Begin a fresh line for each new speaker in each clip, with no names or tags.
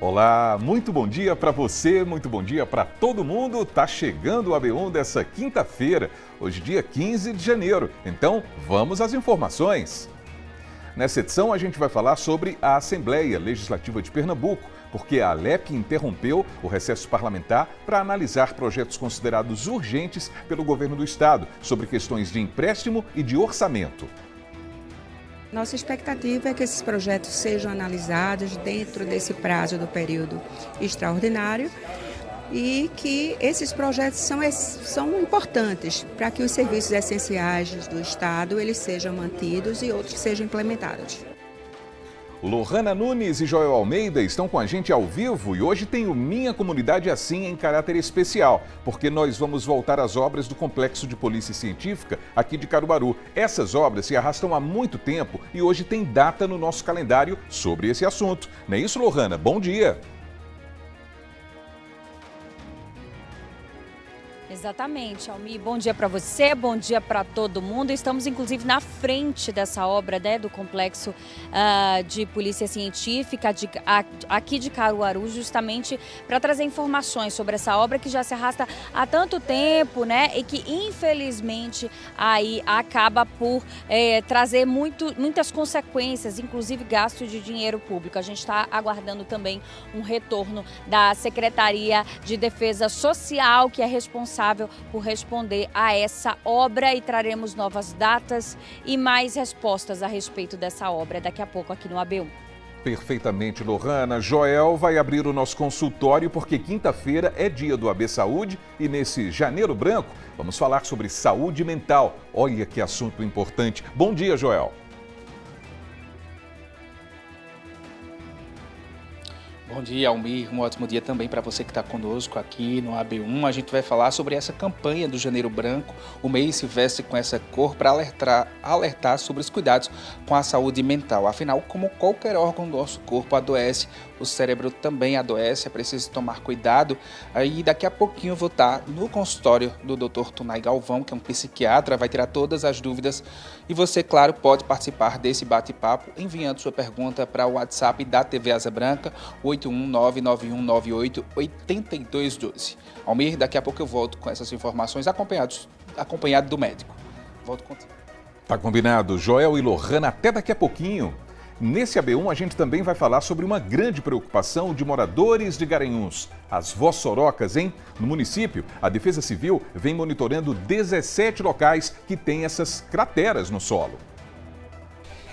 Olá, muito bom dia para você, muito bom dia para todo mundo. Tá chegando o AB1 dessa quinta-feira, hoje dia 15 de janeiro. Então, vamos às informações. Nessa edição, a gente vai falar sobre a Assembleia Legislativa de Pernambuco, porque a ALEP interrompeu o recesso parlamentar para analisar projetos considerados urgentes pelo governo do estado sobre questões de empréstimo e de orçamento.
Nossa expectativa é que esses projetos sejam analisados dentro desse prazo do período extraordinário e que esses projetos são importantes para que os serviços essenciais do Estado eles sejam mantidos e outros sejam implementados.
Lohana Nunes e Joel Almeida estão com a gente ao vivo e hoje tem o Minha Comunidade Assim em caráter especial, porque nós vamos voltar às obras do Complexo de Polícia Científica aqui de Caruaru. Essas obras se arrastam há muito tempo e hoje tem data no nosso calendário sobre esse assunto. Não é isso, Lohana? Bom dia!
Exatamente, Almi. Bom dia para você, bom dia para todo mundo. Estamos, inclusive, na frente dessa obra, do Complexo de Polícia Científica aqui de Caruaru, justamente para trazer informações sobre essa obra que já se arrasta há tanto tempo, e que, infelizmente, aí acaba por trazer muitas consequências, inclusive gasto de dinheiro público. A gente está aguardando também um retorno da Secretaria de Defesa Social, que é responsável por responder a essa obra, e traremos novas datas e mais respostas a respeito dessa obra daqui a pouco aqui no AB1.
Perfeitamente, Lohana. Joel vai abrir o nosso consultório porque quinta-feira é dia do AB Saúde e nesse Janeiro Branco vamos falar sobre saúde mental. Olha que assunto importante. Bom dia, Joel.
Bom dia, Almir. Um ótimo dia também para você que está conosco aqui no AB1. A gente vai falar sobre essa campanha do Janeiro Branco. O mês se veste com essa cor para alertar sobre os cuidados com a saúde mental. Afinal, como qualquer órgão do nosso corpo adoece, o cérebro também adoece, é preciso tomar cuidado. Aí daqui a pouquinho eu vou estar no consultório do Dr. Tunay Galvão, que é um psiquiatra, vai tirar todas as dúvidas. E você, claro, pode participar desse bate-papo enviando sua pergunta para o WhatsApp da TV Asa Branca, 81991988212. Almir, daqui a pouco eu volto com essas informações acompanhado do médico. Volto contigo.
Tá combinado. Joel e Lohana, até daqui a pouquinho. Nesse AB1 a gente também vai falar sobre uma grande preocupação de moradores de Garanhuns. As vossorocas, hein? No município, a Defesa Civil vem monitorando 17 locais que têm essas crateras no solo.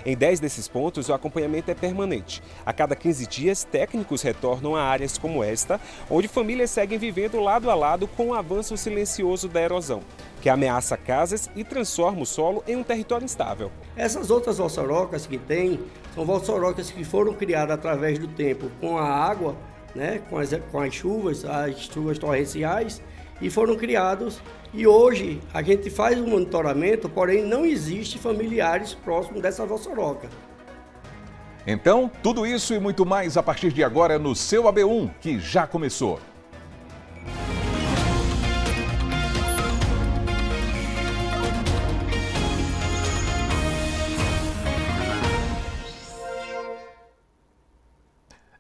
Em 10 desses pontos, o acompanhamento é permanente. A cada 15 dias, técnicos retornam a áreas como esta, onde famílias seguem vivendo lado a lado com o avanço silencioso da erosão, que ameaça casas e transforma o solo em um território instável.
Essas outras vossorocas que tem, são vossorocas que foram criadas através do tempo com a água, com as chuvas torrenciais, e foram criados. E hoje a gente faz um monitoramento, porém não existe familiares próximos dessa vossoroca.
Então, tudo isso e muito mais a partir de agora no seu AB1, que já começou.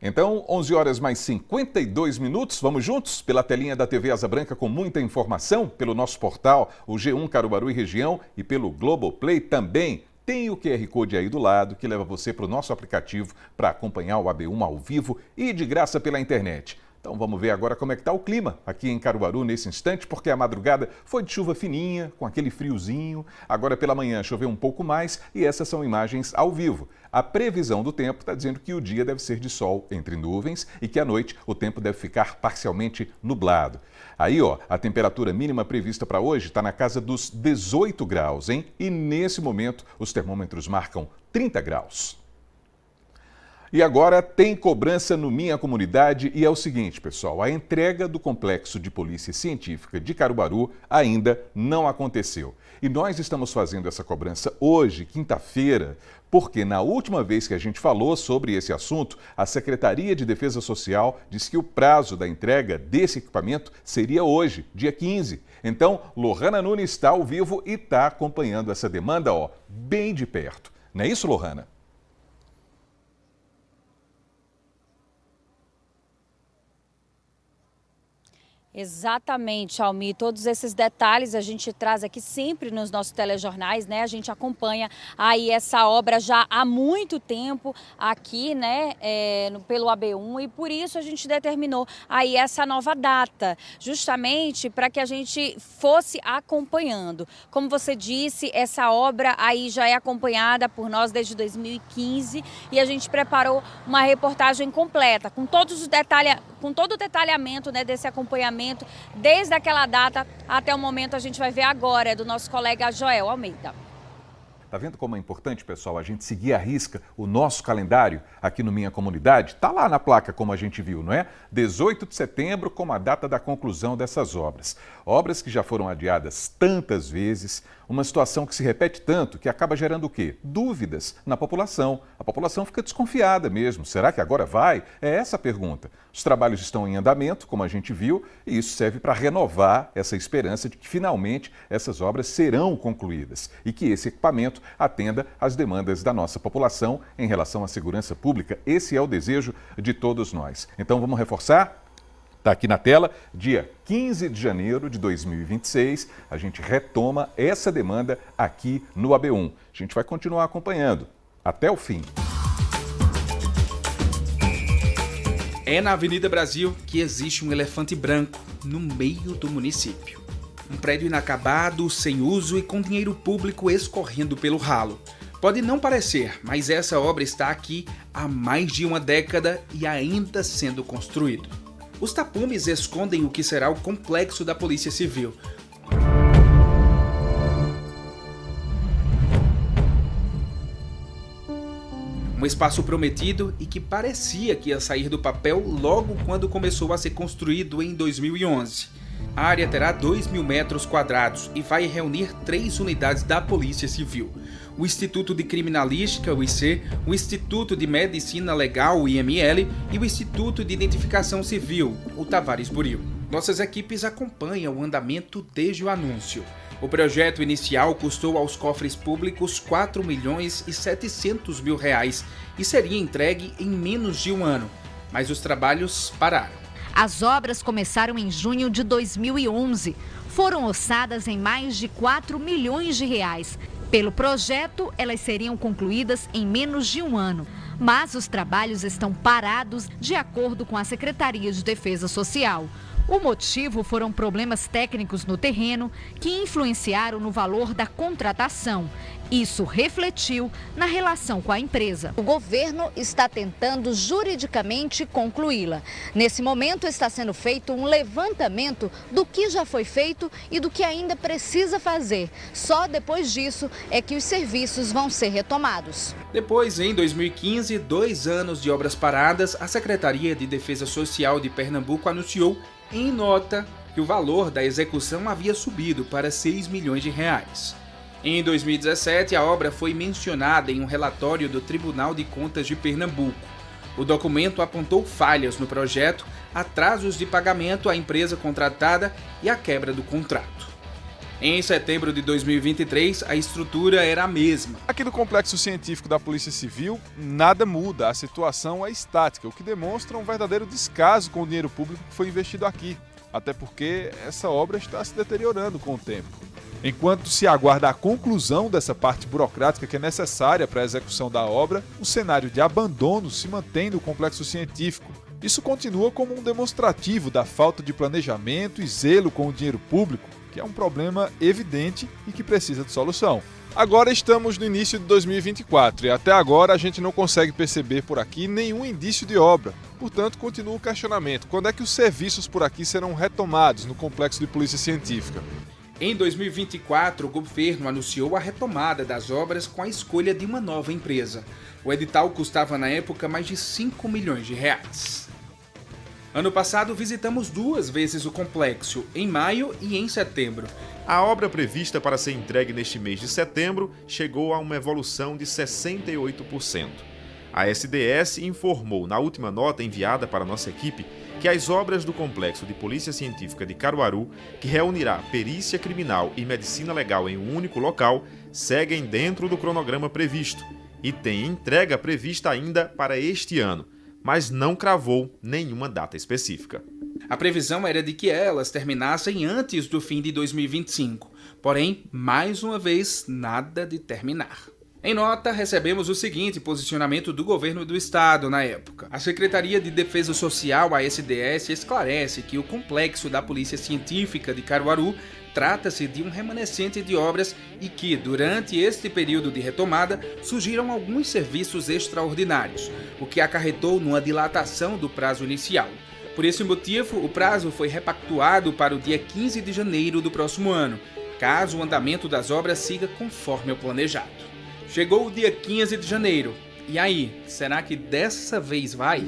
Então, 11 horas mais 52 minutos, vamos juntos pela telinha da TV Asa Branca com muita informação, pelo nosso portal, o G1 Caruaru e Região, e pelo Globoplay também. Tem o QR Code aí do lado que leva você para o nosso aplicativo para acompanhar o AB1 ao vivo e de graça pela internet. Então vamos ver agora como é que está o clima aqui em Caruaru nesse instante, porque a madrugada foi de chuva fininha, com aquele friozinho. Agora pela manhã choveu um pouco mais e essas são imagens ao vivo. A previsão do tempo está dizendo que o dia deve ser de sol entre nuvens e que à noite o tempo deve ficar parcialmente nublado. Aí, a temperatura mínima prevista para hoje está na casa dos 18 graus, hein? E nesse momento os termômetros marcam 30 graus. E agora tem cobrança no Minha Comunidade e é o seguinte, pessoal, a entrega do Complexo de Polícia Científica de Caruaru ainda não aconteceu. E nós estamos fazendo essa cobrança hoje, quinta-feira, porque na última vez que a gente falou sobre esse assunto, a Secretaria de Defesa Social disse que o prazo da entrega desse equipamento seria hoje, dia 15. Então, Lohana Nunes está ao vivo e está acompanhando essa demanda, bem de perto. Não é isso, Lohana?
Exatamente, Almi. Todos esses detalhes a gente traz aqui sempre nos nossos telejornais, né? A gente acompanha aí essa obra já há muito tempo aqui, né? Pelo AB1, e por isso a gente determinou aí essa nova data, justamente para que a gente fosse acompanhando. Como você disse, essa obra aí já é acompanhada por nós desde 2015 e a gente preparou uma reportagem completa com todo o detalhamento, né, desse acompanhamento. Desde aquela data até o momento, a gente vai ver agora, do nosso colega Joel Almeida.
Tá vendo como é importante, pessoal, a gente seguir à risca o nosso calendário aqui no Minha Comunidade? Tá lá na placa, como a gente viu, não é? 18 de setembro como a data da conclusão dessas obras. Obras que já foram adiadas tantas vezes, uma situação que se repete tanto que acaba gerando o quê? Dúvidas na população. A população fica desconfiada mesmo. Será que agora vai? É essa a pergunta. Os trabalhos estão em andamento, como a gente viu, e isso serve para renovar essa esperança de que finalmente essas obras serão concluídas e que esse equipamento atenda às demandas da nossa população em relação à segurança pública. Esse é o desejo de todos nós. Então vamos reforçar? Está aqui na tela, dia 15 de janeiro de 2026, a gente retoma essa demanda aqui no AB1. A gente vai continuar acompanhando até o fim.
É na Avenida Brasil que existe um elefante branco no meio do município. Um prédio inacabado, sem uso e com dinheiro público escorrendo pelo ralo. Pode não parecer, mas essa obra está aqui há mais de uma década e ainda sendo construído. Os tapumes escondem o que será o complexo da Polícia Civil. Um espaço prometido e que parecia que ia sair do papel logo quando começou a ser construído em 2011. A área terá 2.000 metros quadrados e vai reunir 3 unidades da Polícia Civil. O Instituto de Criminalística, o IC, o Instituto de Medicina Legal, o IML, e o Instituto de Identificação Civil, o Tavares Buril. Nossas equipes acompanham o andamento desde o anúncio. O projeto inicial custou aos cofres públicos R$ 4.700.000 e seria entregue em menos de um ano, mas os trabalhos pararam.
As obras começaram em junho de 2011. Foram orçadas em mais de R$ 4 milhões. Pelo projeto, elas seriam concluídas em menos de um ano. Mas os trabalhos estão parados de acordo com a Secretaria de Defesa Social. O motivo foram problemas técnicos no terreno que influenciaram no valor da contratação. Isso refletiu na relação com a empresa. O governo está tentando juridicamente concluí-la. Nesse momento está sendo feito um levantamento do que já foi feito e do que ainda precisa fazer. Só depois disso é que os serviços vão ser retomados.
Depois, em 2015, 2 anos de obras paradas, a Secretaria de Defesa Social de Pernambuco anunciou em nota que o valor da execução havia subido para R$ 6 milhões. Em 2017, a obra foi mencionada em um relatório do Tribunal de Contas de Pernambuco. O documento apontou falhas no projeto, atrasos de pagamento à empresa contratada e a quebra do contrato. Em setembro de 2023, a estrutura era a mesma.
Aqui no Complexo Científico da Polícia Civil, nada muda, a situação é estática, o que demonstra um verdadeiro descaso com o dinheiro público que foi investido aqui, até porque essa obra está se deteriorando com o tempo. Enquanto se aguarda a conclusão dessa parte burocrática que é necessária para a execução da obra, um cenário de abandono se mantém no Complexo Científico. Isso continua como um demonstrativo da falta de planejamento e zelo com o dinheiro público, que é um problema evidente e que precisa de solução. Agora estamos no início de 2024 e até agora a gente não consegue perceber por aqui nenhum indício de obra. Portanto, continua o questionamento: quando é que os serviços por aqui serão retomados no Complexo de Polícia Científica?
Em 2024, o governo anunciou a retomada das obras com a escolha de uma nova empresa. O edital custava na época mais de R$ 5 milhões. Ano passado, visitamos 2 vezes o complexo, em maio e em setembro.
A obra prevista para ser entregue neste mês de setembro chegou a uma evolução de 68%. A SDS informou na última nota enviada para nossa equipe que as obras do Complexo de Polícia Científica de Caruaru, que reunirá perícia criminal e medicina legal em um único local, seguem dentro do cronograma previsto e tem entrega prevista ainda para este ano, mas não cravou nenhuma data específica.
A previsão era de que elas terminassem antes do fim de 2025. Porém, mais uma vez, nada de terminar. Em nota, recebemos o seguinte posicionamento do governo do estado na época. A Secretaria de Defesa Social, a SDS, esclarece que o complexo da Polícia Científica de Caruaru trata-se de um remanescente de obras e que, durante este período de retomada, surgiram alguns serviços extraordinários, o que acarretou numa dilatação do prazo inicial. Por esse motivo, o prazo foi repactuado para o dia 15 de janeiro do próximo ano, caso o andamento das obras siga conforme o planejado. Chegou o dia 15 de janeiro. E aí, será que dessa vez vai?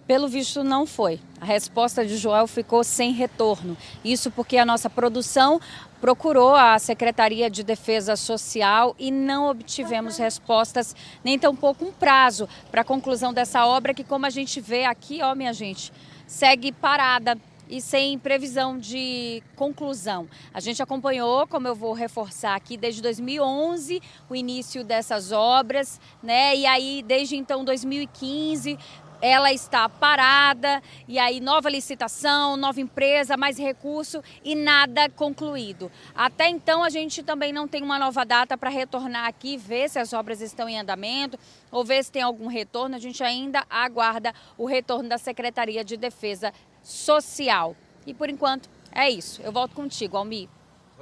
Pelo visto, não foi. A resposta de Joel ficou sem retorno. Isso porque a nossa produção procurou a Secretaria de Defesa Social e não obtivemos respostas, nem tampouco um prazo para a conclusão dessa obra que, como a gente vê aqui, ó, minha gente, segue parada e sem previsão de conclusão. A gente acompanhou, como eu vou reforçar aqui, desde 2011, o início dessas obras, né? E aí, desde então, 2015... ela está parada, e aí nova licitação, nova empresa, mais recurso e nada concluído. Até então a gente também não tem uma nova data para retornar aqui, ver se as obras estão em andamento ou ver se tem algum retorno. A gente ainda aguarda o retorno da Secretaria de Defesa Social. E por enquanto é isso. Eu volto contigo, Almir.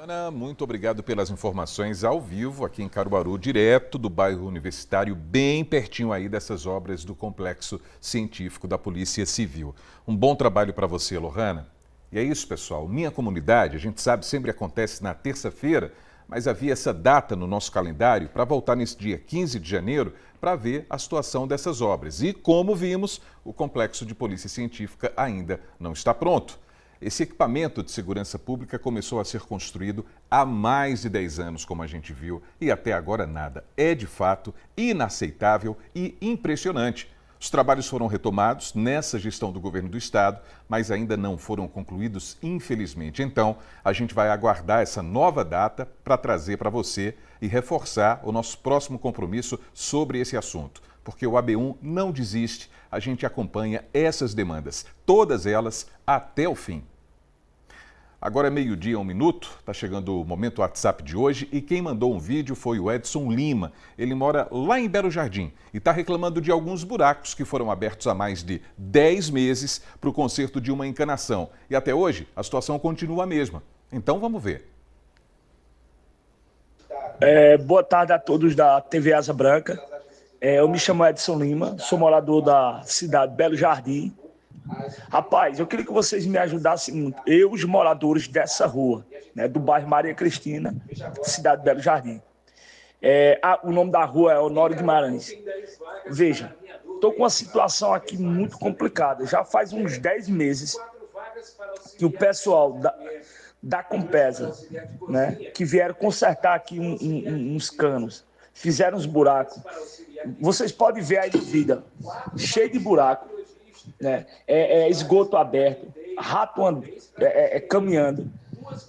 Ana, muito obrigado pelas informações ao vivo aqui em Caruaru, direto do bairro Universitário, bem pertinho aí dessas obras do Complexo Científico da Polícia Civil. Um bom trabalho para você, Lohana. E é isso, pessoal. Minha Comunidade, a gente sabe, sempre acontece na terça-feira, mas havia essa data no nosso calendário para voltar nesse dia 15 de janeiro para ver a situação dessas obras. E, como vimos, o Complexo de Polícia Científica ainda não está pronto. Esse equipamento de segurança pública começou a ser construído há mais de 10 anos, como a gente viu, e até agora nada. É, de fato, inaceitável e impressionante. Os trabalhos foram retomados nessa gestão do governo do estado, mas ainda não foram concluídos, infelizmente. Então, a gente vai aguardar essa nova data para trazer para você e reforçar o nosso próximo compromisso sobre esse assunto. Porque o AB1 não desiste, a gente acompanha essas demandas, todas elas até o fim. Agora é 12h, 1 minuto, está chegando o Momento WhatsApp de hoje e quem mandou um vídeo foi o Edson Lima. Ele mora lá em Belo Jardim e está reclamando de alguns buracos que foram abertos há mais de 10 meses para o conserto de uma encanação. E até hoje a situação continua a mesma. Então vamos ver.
Boa tarde a todos da TV Asa Branca. Eu me chamo Edson Lima, sou morador da cidade de Belo Jardim. Rapaz, eu queria que vocês me ajudassem muito. Eu, os moradores dessa rua, né, do bairro Maria Cristina, cidade de Belo Jardim. O nome da rua é Honório Guimarães. Veja, estou com uma situação aqui muito complicada. Já faz uns 10 meses que o pessoal da Compesa, né, que vieram consertar aqui uns canos, fizeram uns buracos. Vocês podem ver aí no vídeo, cheio de buraco, né? Esgoto aberto, rato caminhando,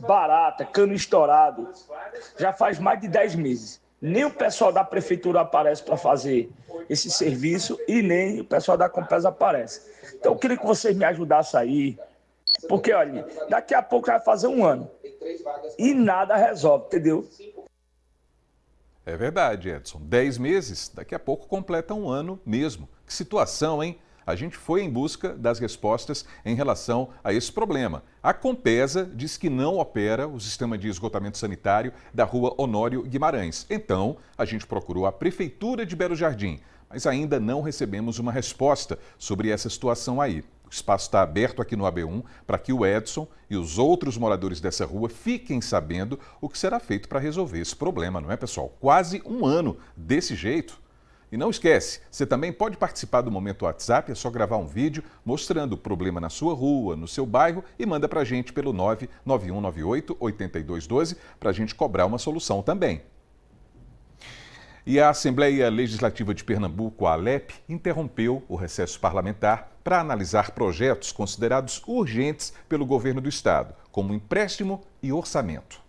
barata, cano estourado. Já faz mais de 10 meses. Nem o pessoal da prefeitura aparece para fazer esse serviço e nem o pessoal da Compesa aparece. Então eu queria que vocês me ajudassem aí, porque olha, daqui a pouco vai fazer um ano e nada resolve, entendeu?
É verdade, Edson. 10 meses, daqui a pouco completa um ano mesmo. Que situação, hein? A gente foi em busca das respostas em relação a esse problema. A Compesa diz que não opera o sistema de esgotamento sanitário da rua Honório Guimarães. Então, a gente procurou a Prefeitura de Belo Jardim, mas ainda não recebemos uma resposta sobre essa situação aí. O espaço está aberto aqui no AB1 para que o Edson e os outros moradores dessa rua fiquem sabendo o que será feito para resolver esse problema, não é, pessoal? Quase um ano desse jeito. E não esquece, você também pode participar do Momento WhatsApp, é só gravar um vídeo mostrando o problema na sua rua, no seu bairro e manda para a gente pelo 99198-8212 para a gente cobrar uma solução também. E a Assembleia Legislativa de Pernambuco, a ALEP, interrompeu o recesso parlamentar para analisar projetos considerados urgentes pelo governo do estado, como empréstimo e orçamento.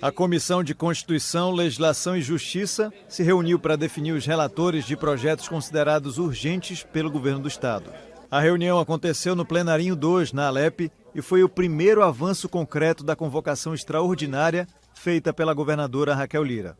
A Comissão de Constituição, Legislação e Justiça se reuniu para definir os relatores de projetos considerados urgentes pelo governo do estado. A reunião aconteceu no Plenarinho 2, na ALEP, e foi o primeiro avanço concreto da convocação extraordinária feita pela governadora Raquel Lira.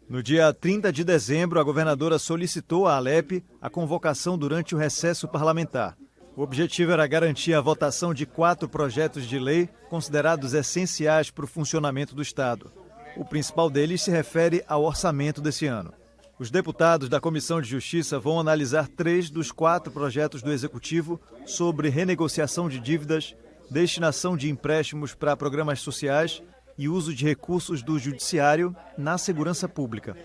No dia 30 de dezembro, a governadora solicitou à ALEP a convocação durante o recesso parlamentar. O objetivo era garantir a votação de 4 projetos de lei considerados essenciais para o funcionamento do estado. O principal deles se refere ao orçamento desse ano. Os deputados da Comissão de Justiça vão analisar 3 dos 4 projetos do Executivo sobre renegociação de dívidas, destinação de empréstimos para programas sociais e uso de recursos do Judiciário na segurança pública.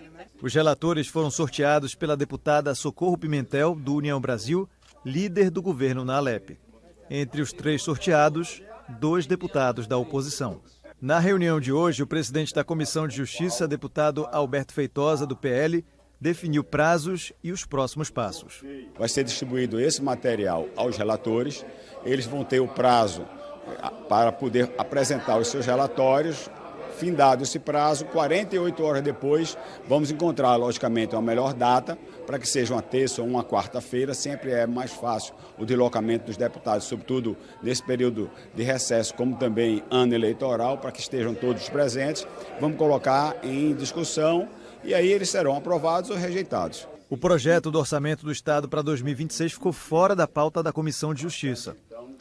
Os relatores foram sorteados pela deputada Socorro Pimentel, do União Brasil, líder do governo na ALEP. Entre os 3 sorteados, 2 deputados da oposição. Na reunião de hoje, o presidente da Comissão de Justiça, deputado Alberto Feitosa, do PL, definiu prazos e os próximos passos.
Vai ser distribuído esse material aos relatores, eles vão ter o prazo para poder apresentar os seus relatórios. Findado esse prazo, 48 horas depois, vamos encontrar, logicamente, uma melhor data para que seja uma terça ou uma quarta-feira. Sempre é mais fácil o deslocamento dos deputados, sobretudo nesse período de recesso, como também ano eleitoral, para que estejam todos presentes. Vamos colocar em discussão e aí eles serão aprovados ou rejeitados.
O projeto do orçamento do Estado para 2026 ficou fora da pauta da Comissão de Justiça.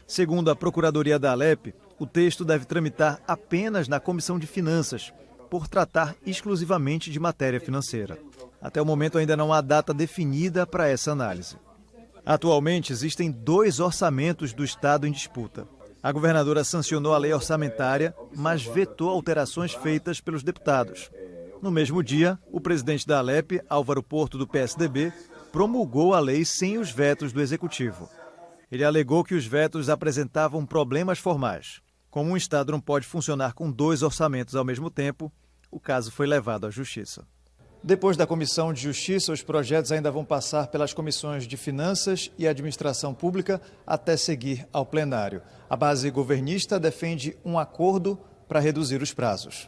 Segundo a Procuradoria da ALEP, o texto deve tramitar apenas na Comissão de Finanças, por tratar exclusivamente de matéria financeira. Até o momento ainda não há data definida para essa análise. Atualmente existem 2 orçamentos do Estado em disputa. A governadora sancionou a lei orçamentária, mas vetou alterações feitas pelos deputados. No mesmo dia, o presidente da ALEP, Álvaro Porto, do PSDB, promulgou a lei sem os vetos do Executivo. Ele alegou que os vetos apresentavam problemas formais. Como um Estado não pode funcionar com 2 orçamentos ao mesmo tempo, o caso foi levado à Justiça. Depois da Comissão de Justiça, os projetos ainda vão passar pelas comissões de Finanças e Administração Pública até seguir ao plenário. A base governista defende um acordo para reduzir os prazos.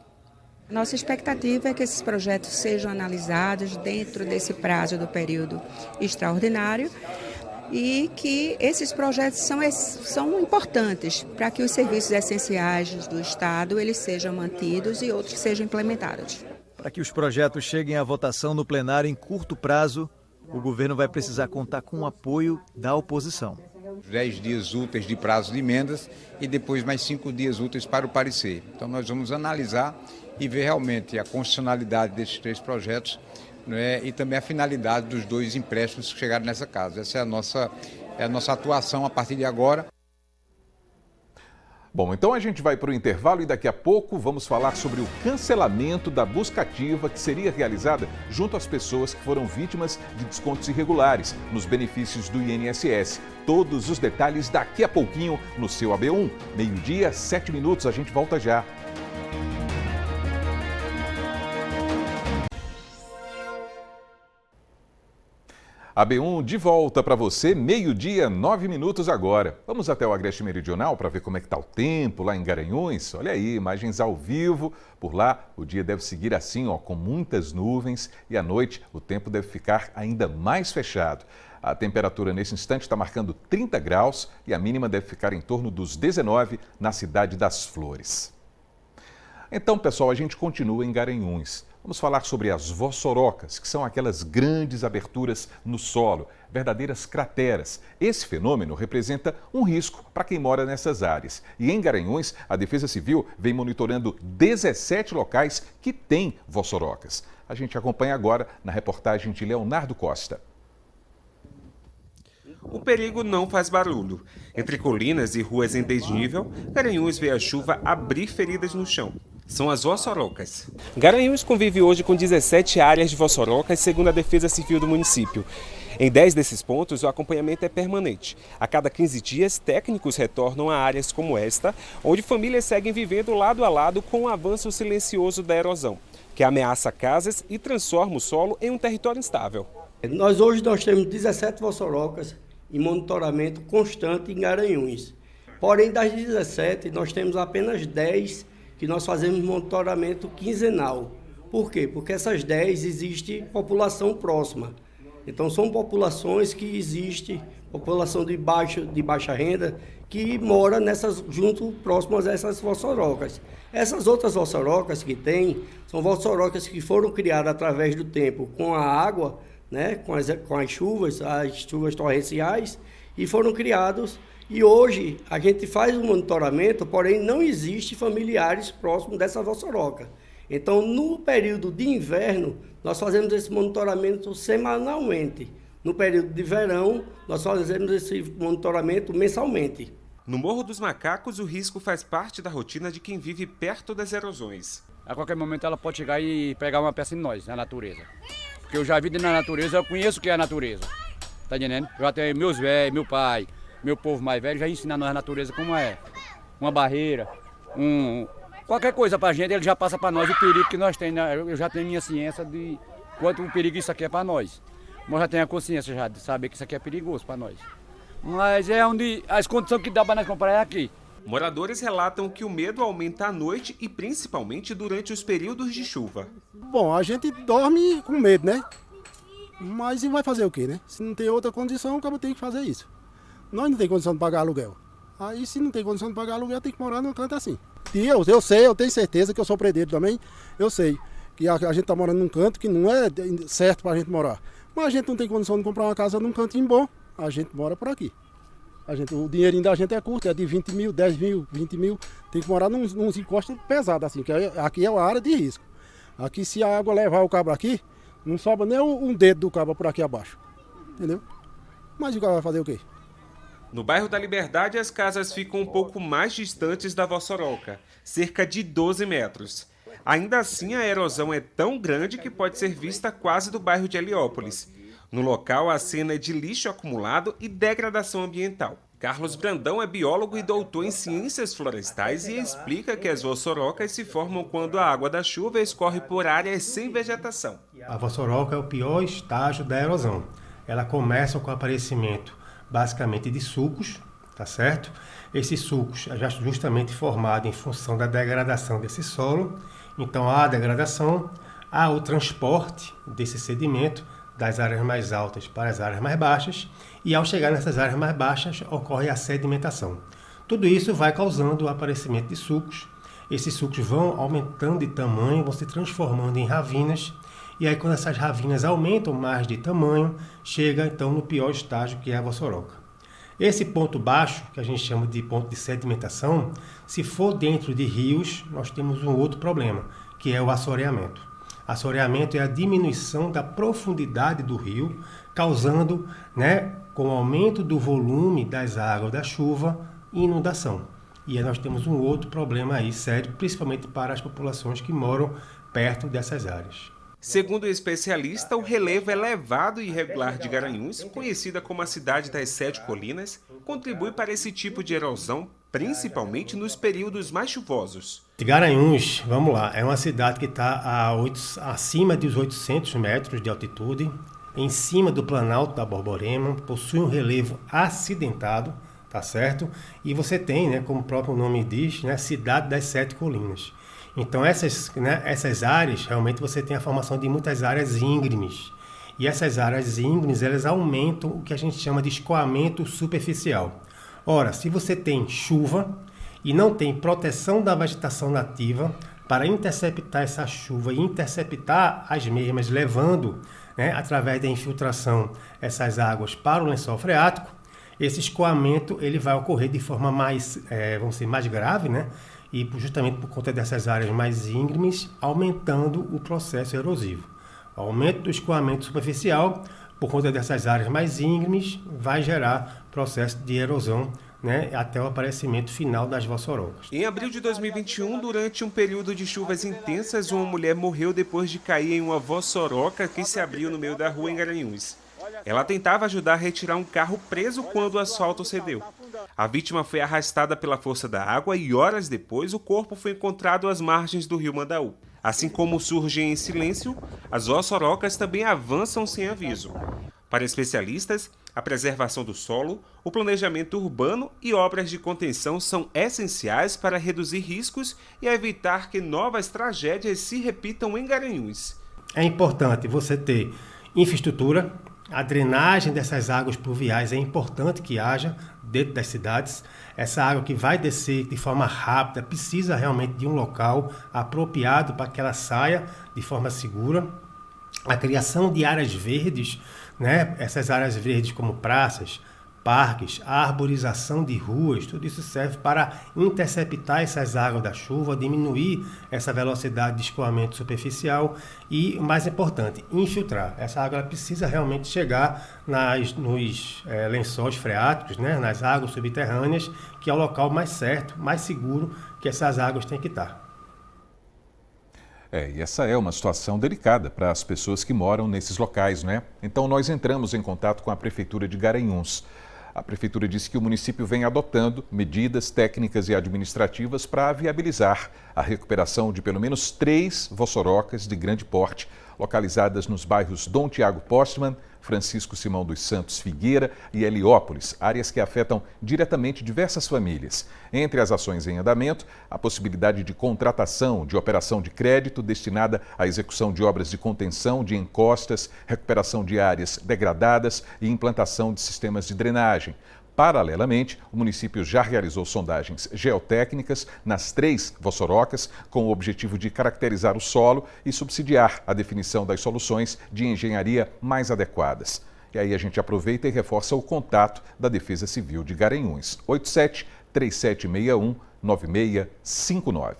Nossa expectativa é que esses projetos sejam analisados dentro desse prazo do período extraordinário e que esses projetos são importantes para que os serviços essenciais do Estado eles sejam mantidos e outros sejam implementados.
Para que os projetos cheguem à votação no plenário em curto prazo, o governo vai precisar contar com o apoio da oposição.
10 dias úteis de prazo de emendas e depois mais 5 dias úteis para o parecer. Então nós vamos analisar e ver realmente a constitucionalidade desses 3 projetos, né, e também a finalidade dos 2 empréstimos que chegaram nessa casa. Essa é a nossa atuação a partir de agora.
Bom, então a gente vai para o intervalo e daqui a pouco vamos falar sobre o cancelamento da busca ativa que seria realizada junto às pessoas que foram vítimas de descontos irregulares nos benefícios do INSS. Todos os detalhes daqui a pouquinho no seu AB1. 12h, 7 minutos, a gente volta já. AB1 de volta para você, 12h, 9 minutos agora. Vamos até o Agreste Meridional para ver como é que está o tempo lá em Garanhuns. Olha aí, imagens ao vivo. Por lá, o dia deve seguir assim, ó, com muitas nuvens e à noite o tempo deve ficar ainda mais fechado. A temperatura nesse instante está marcando 30 graus e a mínima deve ficar em torno dos 19 na cidade das Flores. Então, pessoal, a gente continua em Garanhuns. Vamos falar sobre as vossorocas, que são aquelas grandes aberturas no solo, verdadeiras crateras. Esse fenômeno representa um risco para quem mora nessas áreas. E em Garanhuns, a Defesa Civil vem monitorando 17 locais que têm vossorocas. A gente acompanha agora na reportagem de Leonardo Costa.
O perigo não faz barulho. Entre colinas e ruas em desnível, Garanhuns vê a chuva abrir feridas no chão. São as vossorocas. Garanhuns convive hoje com 17 áreas de vossorocas, segundo a Defesa Civil do município. Em 10 desses pontos, o acompanhamento é permanente. A cada 15 dias, técnicos retornam a áreas como esta, onde famílias seguem vivendo lado a lado com o avanço silencioso da erosão. que ameaça casas e transforma o solo em um território instável.
Hoje nós temos 17 vossorocas em monitoramento constante em Garanhuns. Porém, das 17, nós temos apenas 10 que nós fazemos monitoramento quinzenal. Por quê? Porque essas 10 existe população próxima. Então, são populações que existe, população de baixa renda, que mora próximas a essas vossorocas. Essas outras vossorocas que tem, são vossorocas que foram criadas através do tempo com a água, né, com as chuvas torrenciais, e foram criados. E hoje a gente faz um monitoramento, porém não existe familiares próximos dessa vossoroca. Então, no período de inverno, nós fazemos esse monitoramento semanalmente. No período de verão, nós fazemos esse monitoramento mensalmente.
No Morro dos Macacos, o risco faz parte da rotina de quem vive perto das erosões.
A qualquer momento ela pode chegar e pegar uma peça em nós, na natureza. Porque eu já vi na natureza, eu conheço o que é a natureza. Tá entendendo? Eu já tenho meus velhos, meu pai, meu povo mais velho, já ensina nós a natureza como é. Uma barreira, qualquer coisa pra gente, ele já passa pra nós o perigo que nós temos. Eu já tenho minha ciência de quanto o perigo isso aqui é pra nós. Mas já tenho a consciência já de saber que isso aqui é perigoso pra nós. Mas é onde as condições que dá pra nós comprar é aqui.
Moradores relatam que o medo aumenta à noite e principalmente durante os períodos de chuva.
Bom, a gente dorme com medo, né? Mas e vai fazer o quê, né? Se não tem outra condição, o cara tem que fazer isso. Nós não temos condição de pagar aluguel. Aí, se não tem condição de pagar aluguel, tem que morar num canto assim. E eu sei, eu tenho certeza que eu sou predeiro também. Eu sei que a gente está morando num canto que não é certo para a gente morar. Mas a gente não tem condição de comprar uma casa num cantinho bom. A gente mora por aqui. O dinheirinho da gente é curto, é de 20 mil, 10 mil, 20 mil. Tem que morar nos encostos pesados, assim, que aqui é uma área de risco. Aqui, se a água levar o cabo aqui, não sobra nem um dedo do cabo por aqui abaixo. Entendeu? Mas o cara vai fazer o quê?
No bairro da Liberdade, as casas ficam um pouco mais distantes da vossoroca, cerca de 12 metros. Ainda assim, a erosão é tão grande que pode ser vista quase do bairro de Heliópolis. No local, a cena é de lixo acumulado e degradação ambiental. Carlos Brandão é biólogo e doutor em ciências florestais e explica que as vossorocas se formam quando a água da chuva escorre por áreas sem vegetação.
A vossoroca é o pior estágio da erosão. Ela começa com o aparecimento basicamente de sulcos, tá certo? Esses sulcos já justamente formados em função da degradação desse solo. Então há a degradação, há o transporte desse sedimento das áreas mais altas para as áreas mais baixas, e ao chegar nessas áreas mais baixas ocorre a sedimentação. Tudo isso vai causando o aparecimento de sulcos. Esses sulcos vão aumentando de tamanho, vão se transformando em ravinas, e aí quando essas ravinas aumentam mais de tamanho, chega então no pior estágio, que é a vossoroca. Esse ponto baixo, que a gente chama de ponto de sedimentação, se for dentro de rios, nós temos um outro problema, que é o assoreamento. Assoreamento é a diminuição da profundidade do rio, causando, com o aumento do volume das águas da chuva, inundação. E aí nós temos um outro problema aí sério, principalmente para as populações que moram perto dessas áreas.
Segundo o especialista, o relevo elevado e irregular de Garanhuns, conhecida como a cidade das 7 colinas, contribui para esse tipo de erosão, principalmente nos períodos mais chuvosos.
Garanhuns, vamos lá, é uma cidade que está acima dos 800 metros de altitude, em cima do Planalto da Borborema, possui um relevo acidentado, tá certo? E você tem, como o próprio nome diz, cidade das 7 colinas. Então essas áreas, realmente você tem a formação de muitas áreas íngremes. E essas áreas íngremes, elas aumentam o que a gente chama de escoamento superficial. Ora, se você tem chuva e não tem proteção da vegetação nativa para interceptar essa chuva e interceptar as mesmas, levando, através da infiltração, essas águas para o lençol freático, esse escoamento ele vai ocorrer de forma mais grave, e justamente por conta dessas áreas mais íngremes, aumentando o processo erosivo. O aumento do escoamento superficial, por conta dessas áreas mais íngremes, vai gerar processo de erosão, até o aparecimento final das vossorocas.
Em abril de 2021, durante um período de chuvas intensas, uma mulher morreu depois de cair em uma vossoroca que se abriu no meio da rua em Garanhuns. Ela tentava ajudar a retirar um carro preso quando o asfalto cedeu. A vítima foi arrastada pela força da água e horas depois o corpo foi encontrado às margens do rio Mandaú. Assim como surgem em silêncio, as ossorocas também avançam sem aviso. Para especialistas, a preservação do solo, o planejamento urbano e obras de contenção são essenciais para reduzir riscos e evitar que novas tragédias se repitam em Garanhuns.
É importante você ter infraestrutura, a drenagem dessas águas pluviais é importante que haja dentro das cidades. Essa água que vai descer de forma rápida precisa realmente de um local apropriado para que ela saia de forma segura. A criação de áreas verdes, né? Essas áreas verdes como praças, parques, a arborização de ruas, tudo isso serve para interceptar essas águas da chuva, diminuir essa velocidade de escoamento superficial e, o mais importante, infiltrar. Essa água ela precisa realmente chegar nos lençóis freáticos, né? Nas águas subterrâneas, que é o local mais certo, mais seguro que essas águas têm que estar.
E essa é uma situação delicada para as pessoas que moram nesses locais, né? Então nós entramos em contato com a Prefeitura de Garanhuns. A Prefeitura disse que o município vem adotando medidas técnicas e administrativas para viabilizar a recuperação de pelo menos 3 vossorocas de grande porte, localizadas nos bairros Dom Tiago Postman, Francisco Simão dos Santos Figueira e Heliópolis, áreas que afetam diretamente diversas famílias. Entre as ações em andamento, a possibilidade de contratação de operação de crédito destinada à execução de obras de contenção de encostas, recuperação de áreas degradadas e implantação de sistemas de drenagem. Paralelamente, o município já realizou sondagens geotécnicas nas 3 vossorocas com o objetivo de caracterizar o solo e subsidiar a definição das soluções de engenharia mais adequadas. E aí a gente aproveita e reforça o contato da Defesa Civil de Garanhuns, 87-3761-9659.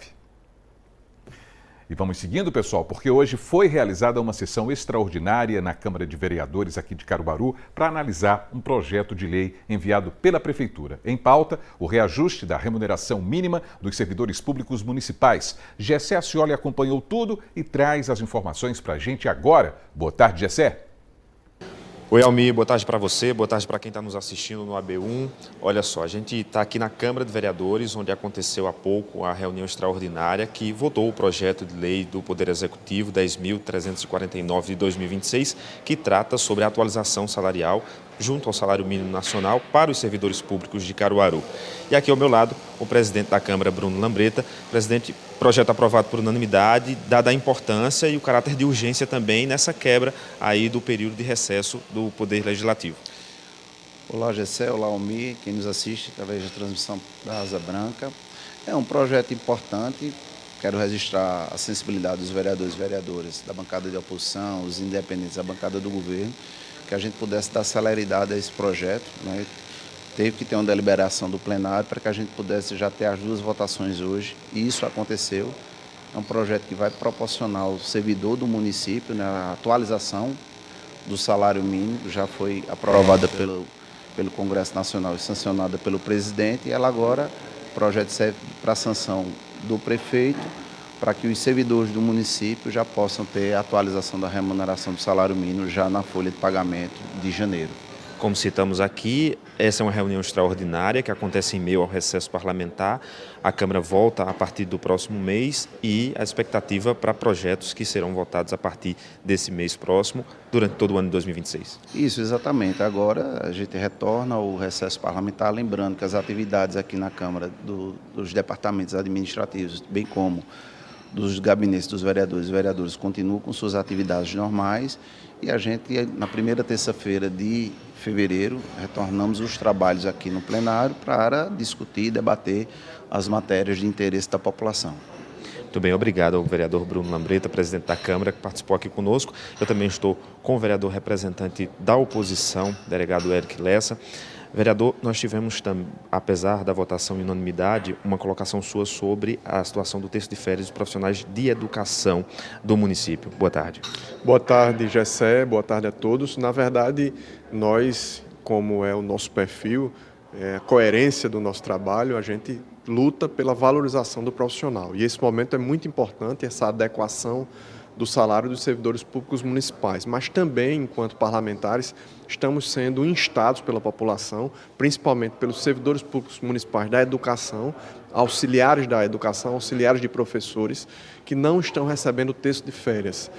E vamos seguindo, pessoal, porque hoje foi realizada uma sessão extraordinária na Câmara de Vereadores aqui de Caruaru para analisar um projeto de lei enviado pela Prefeitura. Em pauta, o reajuste da remuneração mínima dos servidores públicos municipais. Gessé Ascioli acompanhou tudo e traz as informações para a gente agora. Boa tarde, Gessé.
Oi, Almir, boa tarde para você, boa tarde para quem está nos assistindo no AB1. Olha só, a gente está aqui na Câmara de Vereadores, onde aconteceu há pouco a reunião extraordinária que votou o projeto de lei do Poder Executivo 10.349 de 2026, que trata sobre a atualização salarial junto ao salário mínimo nacional para os servidores públicos de Caruaru. E aqui ao meu lado, o presidente da Câmara, Bruno Lambreta. Presidente, projeto aprovado por unanimidade, dada a importância e o caráter de urgência também nessa quebra aí do período de recesso do Poder Legislativo.
Olá, Gessé, olá, Almir, quem nos assiste através da transmissão da Asa Branca. É um projeto importante. Quero registrar a sensibilidade dos vereadores e vereadoras, da bancada de oposição, os independentes da bancada do governo, que a gente pudesse dar celeridade a esse projeto, né? Teve que ter uma deliberação do plenário para que a gente pudesse já ter as 2 votações hoje, e isso aconteceu. É um projeto que vai proporcionar ao servidor do município, né, a atualização do salário mínimo, já foi aprovada pelo Congresso Nacional e sancionada pelo presidente, e ela agora, o projeto serve para a sanção do prefeito, para que os servidores do município já possam ter a atualização da remuneração do salário mínimo já na folha de pagamento de janeiro.
Como citamos aqui, essa é uma reunião extraordinária que acontece em meio ao recesso parlamentar. A Câmara volta a partir do próximo mês e a expectativa para projetos que serão votados a partir desse mês próximo, durante todo o ano de 2026.
Isso, exatamente. Agora a gente retorna ao recesso parlamentar, lembrando que as atividades aqui na Câmara dos departamentos administrativos, bem como dos gabinetes dos vereadores e vereadoras, continuam com suas atividades normais, e a gente, na primeira terça-feira de fevereiro, retornamos os trabalhos aqui no plenário para discutir e debater as matérias de interesse da população.
Muito bem, obrigado ao vereador Bruno Lambreta, presidente da Câmara, que participou aqui conosco. Eu também estou com o vereador representante da oposição, delegado Eric Lessa. Vereador, nós tivemos, apesar da votação em unanimidade, uma colocação sua sobre a situação do texto de férias dos profissionais de educação do município. Boa tarde.
Boa tarde, Gessé. Boa tarde a todos. Na verdade, nós, como é o nosso perfil, a coerência do nosso trabalho, a gente luta pela valorização do profissional. E esse momento é muito importante, essa adequação do salário dos servidores públicos municipais, mas também, enquanto parlamentares, estamos sendo instados pela população, principalmente pelos servidores públicos municipais da educação, auxiliares da educação, auxiliares de professores, que não estão recebendo texto de férias.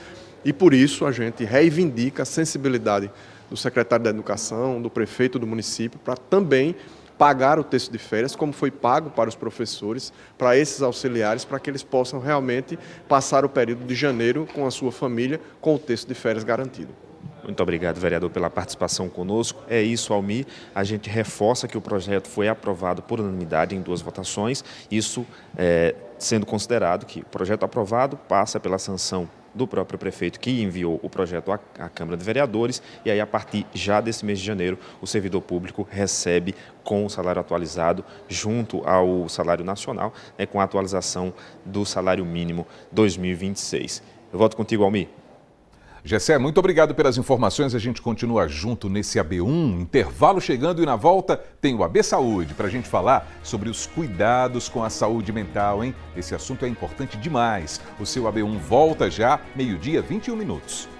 E por isso a gente reivindica a sensibilidade do secretário da Educação, do prefeito do município, para também pagar o texto de férias, como foi pago para os professores, para esses auxiliares, para que eles possam realmente passar o período de janeiro com a sua família, com o texto de férias garantido.
Muito obrigado, vereador, pela participação conosco. É isso, Almir. A gente reforça que o projeto foi aprovado por unanimidade em 2 votações. Isso sendo considerado que o projeto aprovado passa pela sanção do próprio prefeito que enviou o projeto à Câmara de Vereadores, e aí a partir já desse mês de janeiro o servidor público recebe com o salário atualizado junto ao salário nacional, com a atualização do salário mínimo 2026. Eu volto contigo, Almir.
Gessé, muito obrigado pelas informações. A gente continua junto nesse AB1, intervalo chegando, e na volta tem o AB Saúde para a gente falar sobre os cuidados com a saúde mental, hein? Esse assunto é importante demais. O seu AB1 volta já, 12h21.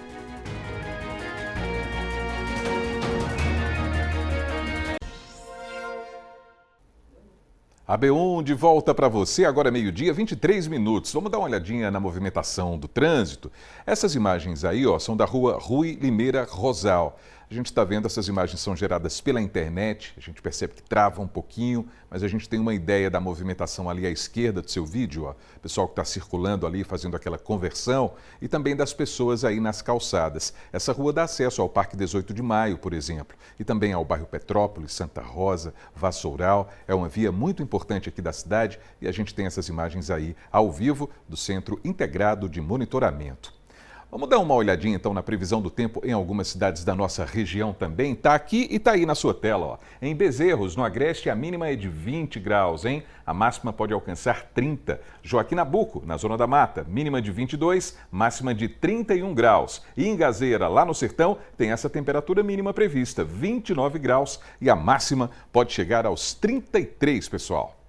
AB1 de volta para você, agora é 12h23. Vamos dar uma olhadinha na movimentação do trânsito. Essas imagens aí, ó, são da rua Rui Limeira Rosal. A gente está vendo, essas imagens são geradas pela internet, a gente percebe que trava um pouquinho, mas a gente tem uma ideia da movimentação ali à esquerda do seu vídeo, ó. Pessoal que está circulando ali, fazendo aquela conversão, e também das pessoas aí nas calçadas. Essa rua dá acesso ao Parque 18 de Maio, por exemplo, e também ao bairro Petrópolis, Santa Rosa, Vassoural. É uma via muito importante aqui da cidade e a gente tem essas imagens aí ao vivo do Centro Integrado de Monitoramento. Vamos dar uma olhadinha então na previsão do tempo em algumas cidades da nossa região também. Está aqui e está aí na sua tela, ó. Em Bezerros, no Agreste, a mínima é de 20 graus, hein? A máxima pode alcançar 30. Joaquim Nabuco, na Zona da Mata, mínima de 22, máxima de 31 graus. E em Gazeira, lá no Sertão, tem essa temperatura mínima prevista, 29 graus, e a máxima pode chegar aos 33, pessoal.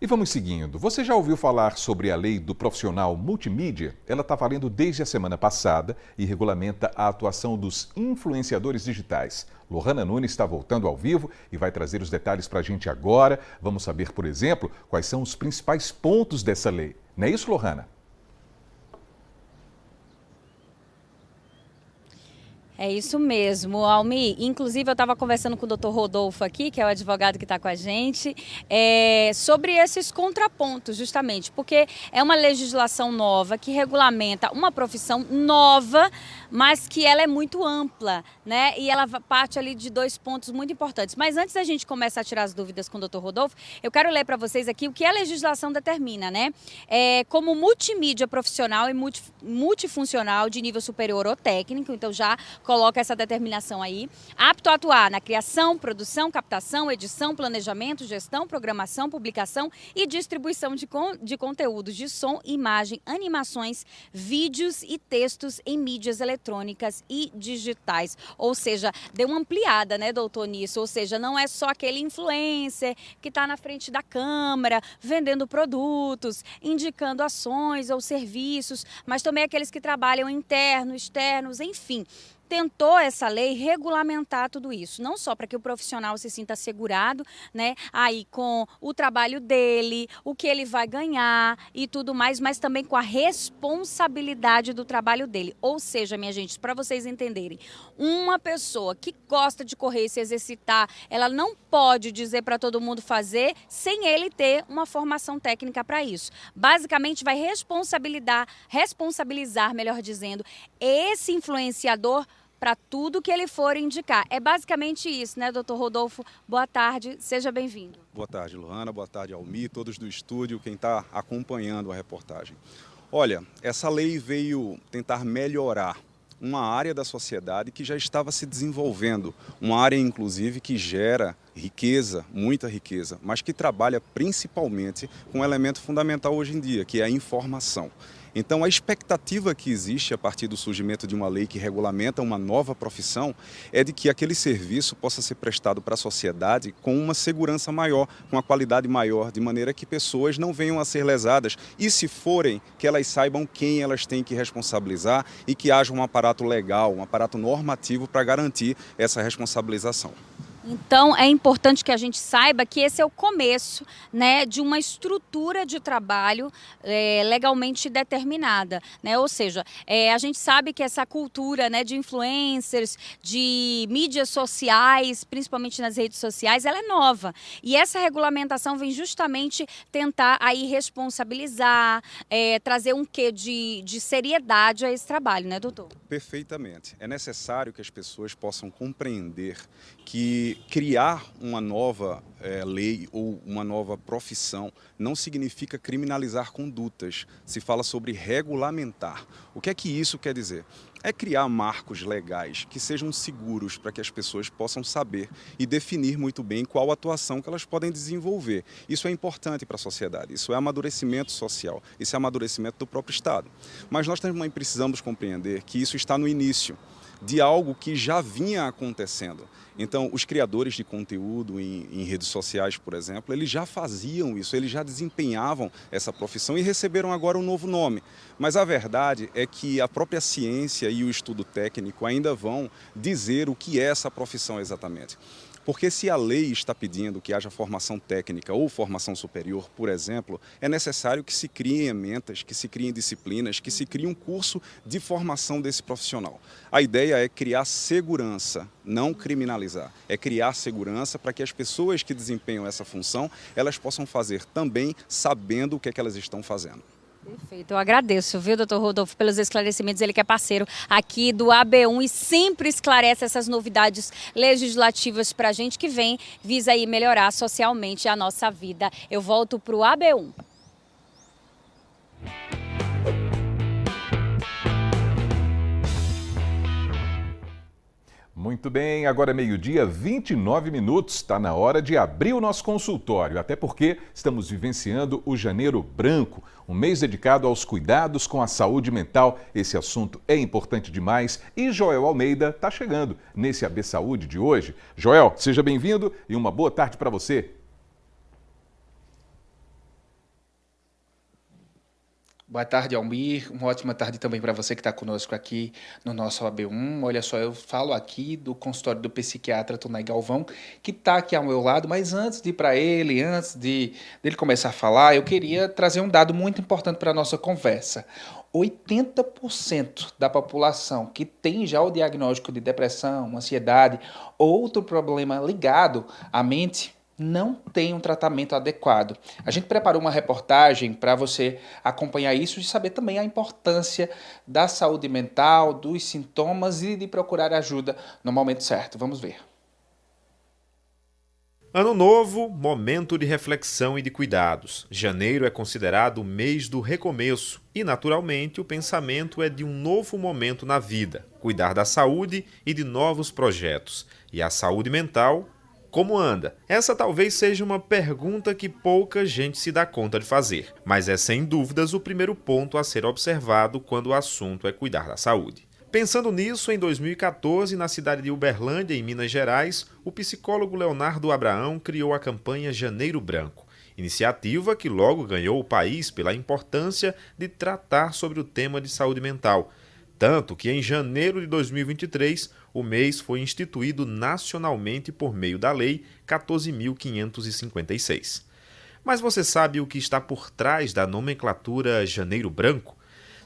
E vamos seguindo. Você já ouviu falar sobre a lei do profissional multimídia? Ela está valendo desde a semana passada e regulamenta a atuação dos influenciadores digitais. Lohana Nunes está voltando ao vivo e vai trazer os detalhes para a gente agora. Vamos saber, por exemplo, quais são os principais pontos dessa lei. Não é isso, Lohana?
É isso mesmo, Almir. Inclusive, eu estava conversando com o Dr. Rodolfo aqui, que é o advogado que está com a gente, sobre esses contrapontos, justamente, porque é uma legislação nova que regulamenta uma profissão nova, mas que ela é muito ampla, né? E ela parte ali de 2 pontos muito importantes. Mas antes da gente começar a tirar as dúvidas com o Dr. Rodolfo, eu quero ler para vocês aqui o que a legislação determina, né? Como multimídia profissional e multifuncional de nível superior ou técnico, então já coloca essa determinação aí, apto a atuar na criação, produção, captação, edição, planejamento, gestão, programação, publicação e distribuição de conteúdos de som, imagem, animações, vídeos e textos em mídias eletrônicas e digitais. Ou seja, deu uma ampliada, né, doutor, nisso? Ou seja, não é só aquele influencer que está na frente da câmera, vendendo produtos, indicando ações ou serviços, mas também aqueles que trabalham internos, externos, enfim. Tentou essa lei regulamentar tudo isso, não só para que o profissional se sinta assegurado, né, aí com o trabalho dele, o que ele vai ganhar e tudo mais, mas também com a responsabilidade do trabalho dele. Ou seja, minha gente, para vocês entenderem, uma pessoa que gosta de correr e se exercitar, ela não pode dizer para todo mundo fazer sem ele ter uma formação técnica para isso. Basicamente vai responsabilizar, melhor dizendo, esse influenciador para tudo que ele for indicar. É basicamente isso, né, doutor Rodolfo? Boa tarde, seja bem-vindo.
Boa tarde, Lohana. Boa tarde, Almir, todos do estúdio, quem está acompanhando a reportagem. Olha, essa lei veio tentar melhorar uma área da sociedade que já estava se desenvolvendo, uma área, inclusive, que gera riqueza, muita riqueza, mas que trabalha principalmente com um elemento fundamental hoje em dia, que é a informação. Então, a expectativa que existe a partir do surgimento de uma lei que regulamenta uma nova profissão é de que aquele serviço possa ser prestado para a sociedade com uma segurança maior, com uma qualidade maior, de maneira que pessoas não venham a ser lesadas e, se forem, que elas saibam quem elas têm que responsabilizar e que haja um aparato legal, um aparato normativo para garantir essa responsabilização.
Então, é importante que a gente saiba que esse é o começo, né, de uma estrutura de trabalho legalmente determinada, né? Ou seja, a gente sabe que essa cultura, né, de influencers, de mídias sociais, principalmente nas redes sociais, ela é nova. E essa regulamentação vem justamente tentar aí responsabilizar, trazer um quê de seriedade a esse trabalho, né, doutor?
Perfeitamente. É necessário que as pessoas possam compreender que criar uma nova lei ou uma nova profissão não significa criminalizar condutas. Se fala sobre regulamentar. O que é que isso quer dizer? É criar marcos legais que sejam seguros para que as pessoas possam saber e definir muito bem qual atuação que elas podem desenvolver. Isso é importante para a sociedade, isso é amadurecimento social, isso é amadurecimento do próprio Estado. Mas nós também precisamos compreender que isso está no início de algo que já vinha acontecendo. Então, os criadores de conteúdo em redes sociais, por exemplo, eles já faziam isso, eles já desempenhavam essa profissão e receberam agora um novo nome. Mas a verdade é que a própria ciência e o estudo técnico ainda vão dizer o que é essa profissão exatamente. Porque se a lei está pedindo que haja formação técnica ou formação superior, por exemplo, é necessário que se criem ementas, que se criem disciplinas, que se crie um curso de formação desse profissional. A ideia é criar segurança, não criminalizar. É criar segurança para que as pessoas que desempenham essa função, elas possam fazer também sabendo o que é que elas estão fazendo.
Perfeito, eu agradeço, viu, doutor Rodolfo, pelos esclarecimentos. Ele que é parceiro aqui do AB1 e sempre esclarece essas novidades legislativas para a gente que visa aí melhorar socialmente a nossa vida. Eu volto para o AB1.
Muito bem, agora é meio-dia, 29 minutos. Está na hora de abrir o nosso consultório, até porque estamos vivenciando o Janeiro Branco, um mês dedicado aos cuidados com a saúde mental. Esse assunto é importante demais e Joel Almeida está chegando nesse AB Saúde de hoje. Joel, seja bem-vindo e uma boa tarde para você.
Boa tarde, Almir. Uma ótima tarde também para você que está conosco aqui no nosso AB1. Olha só, eu falo aqui do consultório do psiquiatra Tonai Galvão, que está aqui ao meu lado, mas antes de ir para ele, antes dele começar a falar, eu queria trazer um dado muito importante para a nossa conversa. 80% da população que tem já o diagnóstico de depressão, ansiedade ou outro problema ligado à mente não tem um tratamento adequado. A gente preparou uma reportagem para você acompanhar isso e saber também a importância da saúde mental, dos sintomas e de procurar ajuda no momento certo. Vamos ver.
Ano novo, momento de reflexão e de cuidados. Janeiro é considerado o mês do recomeço e, naturalmente, o pensamento é de um novo momento na vida, cuidar da saúde e de novos projetos. E a saúde mental, como anda? Essa talvez seja uma pergunta que pouca gente se dá conta de fazer, mas é sem dúvidas o primeiro ponto a ser observado quando o assunto é cuidar da saúde. Pensando nisso, em 2014, na cidade de Uberlândia, em Minas Gerais, o psicólogo Leonardo Abraão criou a campanha Janeiro Branco, iniciativa que logo ganhou o país pela importância de tratar sobre o tema de saúde mental. Tanto que em janeiro de 2023, o mês foi instituído nacionalmente por meio da Lei 14.556. Mas você sabe o que está por trás da nomenclatura Janeiro Branco?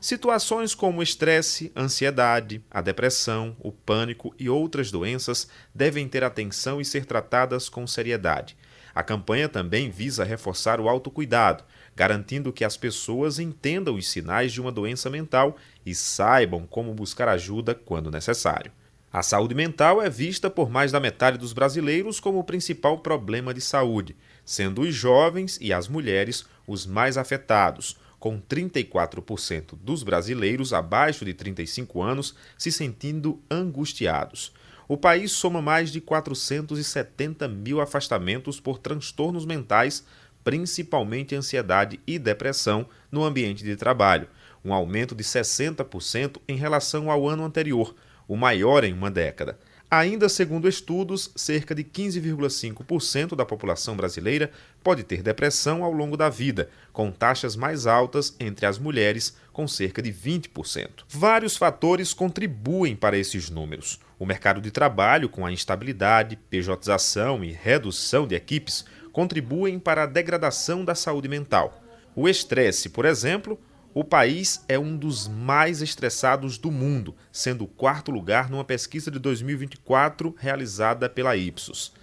Situações como o estresse, ansiedade, a depressão, o pânico e outras doenças devem ter atenção e ser tratadas com seriedade. A campanha também visa reforçar o autocuidado, garantindo que as pessoas entendam os sinais de uma doença mental e saibam como buscar ajuda quando necessário. A saúde mental é vista por mais da metade dos brasileiros como o principal problema de saúde, sendo os jovens e as mulheres os mais afetados, com 34% dos brasileiros abaixo de 35 anos se sentindo angustiados. O país soma mais de 470 mil afastamentos por transtornos mentais, principalmente ansiedade e depressão, no ambiente de trabalho, um aumento de 60% em relação ao ano anterior, o maior em uma década. Ainda segundo estudos, cerca de 15,5% da população brasileira pode ter depressão ao longo da vida, com taxas mais altas entre as mulheres, com cerca de 20%. Vários fatores contribuem para esses números. O mercado de trabalho, com a instabilidade, pejotização e redução de equipes, contribuem para a degradação da saúde mental. O estresse, por exemplo, o país é um dos mais estressados do mundo, sendo o 4º lugar numa pesquisa de 2024 realizada pela Ipsos.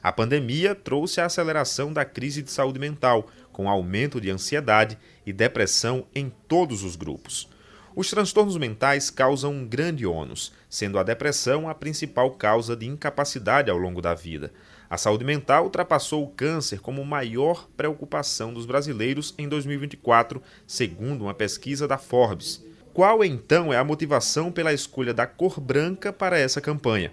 A pandemia trouxe a aceleração da crise de saúde mental, com aumento de ansiedade e depressão em todos os grupos. Os transtornos mentais causam um grande ônus, sendo a depressão a principal causa de incapacidade ao longo da vida. A saúde mental ultrapassou o câncer como maior preocupação dos brasileiros em 2024, segundo uma pesquisa da Forbes. Qual, então, é a motivação pela escolha da cor branca para essa campanha?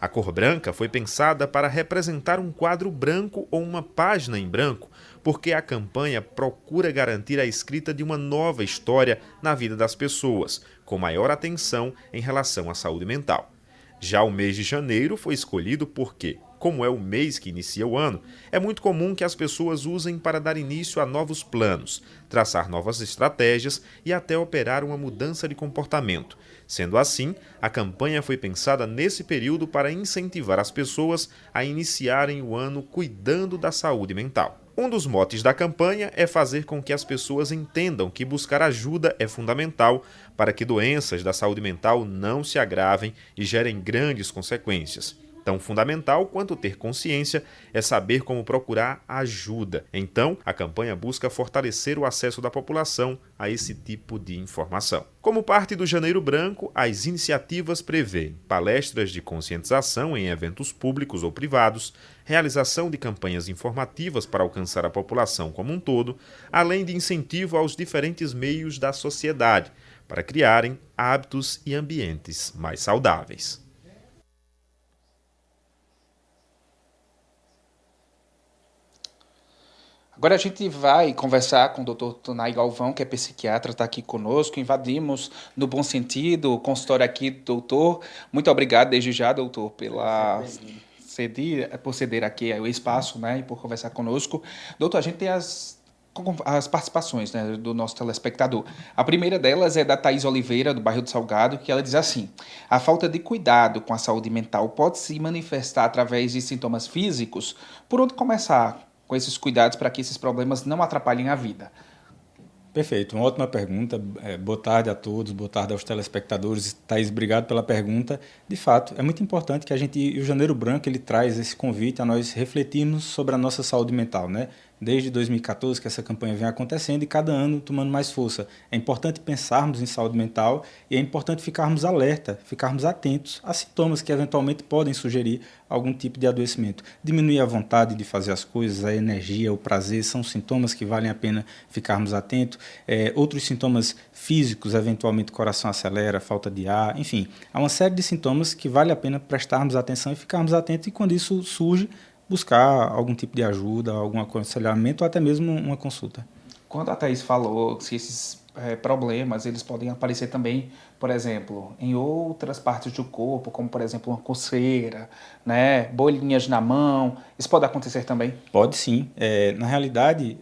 A cor branca foi pensada para representar um quadro branco ou uma página em branco, porque a campanha procura garantir a escrita de uma nova história na vida das pessoas, com maior atenção em relação à saúde mental. Já o mês de janeiro foi escolhido porque, como é o mês que inicia o ano, é muito comum que as pessoas usem para dar início a novos planos, traçar novas estratégias e até operar uma mudança de comportamento. Sendo assim, a campanha foi pensada nesse período para incentivar as pessoas a iniciarem o ano cuidando da saúde mental. Um dos motes da campanha é fazer com que as pessoas entendam que buscar ajuda é fundamental para que doenças da saúde mental não se agravem e gerem grandes consequências. Tão fundamental quanto ter consciência é saber como procurar ajuda. Então, a campanha busca fortalecer o acesso da população a esse tipo de informação. Como parte do Janeiro Branco, as iniciativas prevêem palestras de conscientização em eventos públicos ou privados, realização de campanhas informativas para alcançar a população como um todo, além de incentivo aos diferentes meios da sociedade, para criarem hábitos e ambientes mais saudáveis.
Agora a gente vai conversar com o Dr. Tonai Galvão, que é psiquiatra, está aqui conosco. Invadimos, no bom sentido, o consultório aqui do doutor. Muito obrigado desde já, doutor, por ceder aqui o espaço, né, e por conversar conosco. Doutor, a gente tem as participações, né, do nosso telespectador. A primeira delas é da Thaís Oliveira, do bairro do Salgado, que ela diz assim: a falta de cuidado com a saúde mental pode se manifestar através de sintomas físicos? Por onde começar com esses cuidados para que esses problemas não atrapalhem a vida?
Perfeito, uma ótima pergunta. Boa tarde a todos, boa tarde aos telespectadores. Thaís, obrigado pela pergunta. De fato, é muito importante que o Janeiro Branco ele traz esse convite a nós refletirmos sobre a nossa saúde mental, né? Desde 2014 que essa campanha vem acontecendo e cada ano tomando mais força. É importante pensarmos em saúde mental e é importante ficarmos alerta, ficarmos atentos a sintomas que eventualmente podem sugerir algum tipo de adoecimento. Diminuir a vontade de fazer as coisas, a energia, o prazer, são sintomas que valem a pena ficarmos atentos. Outros sintomas físicos, eventualmente o coração acelera, falta de ar, enfim. Há uma série de sintomas que vale a pena prestarmos atenção e ficarmos atentos e quando isso surge, buscar algum tipo de ajuda, algum aconselhamento ou até mesmo uma consulta.
Quando a Thaís falou que esses problemas eles podem aparecer também, por exemplo, em outras partes do corpo, como por exemplo uma coceira, né, bolinhas na mão, isso pode acontecer também?
Pode sim. Na realidade,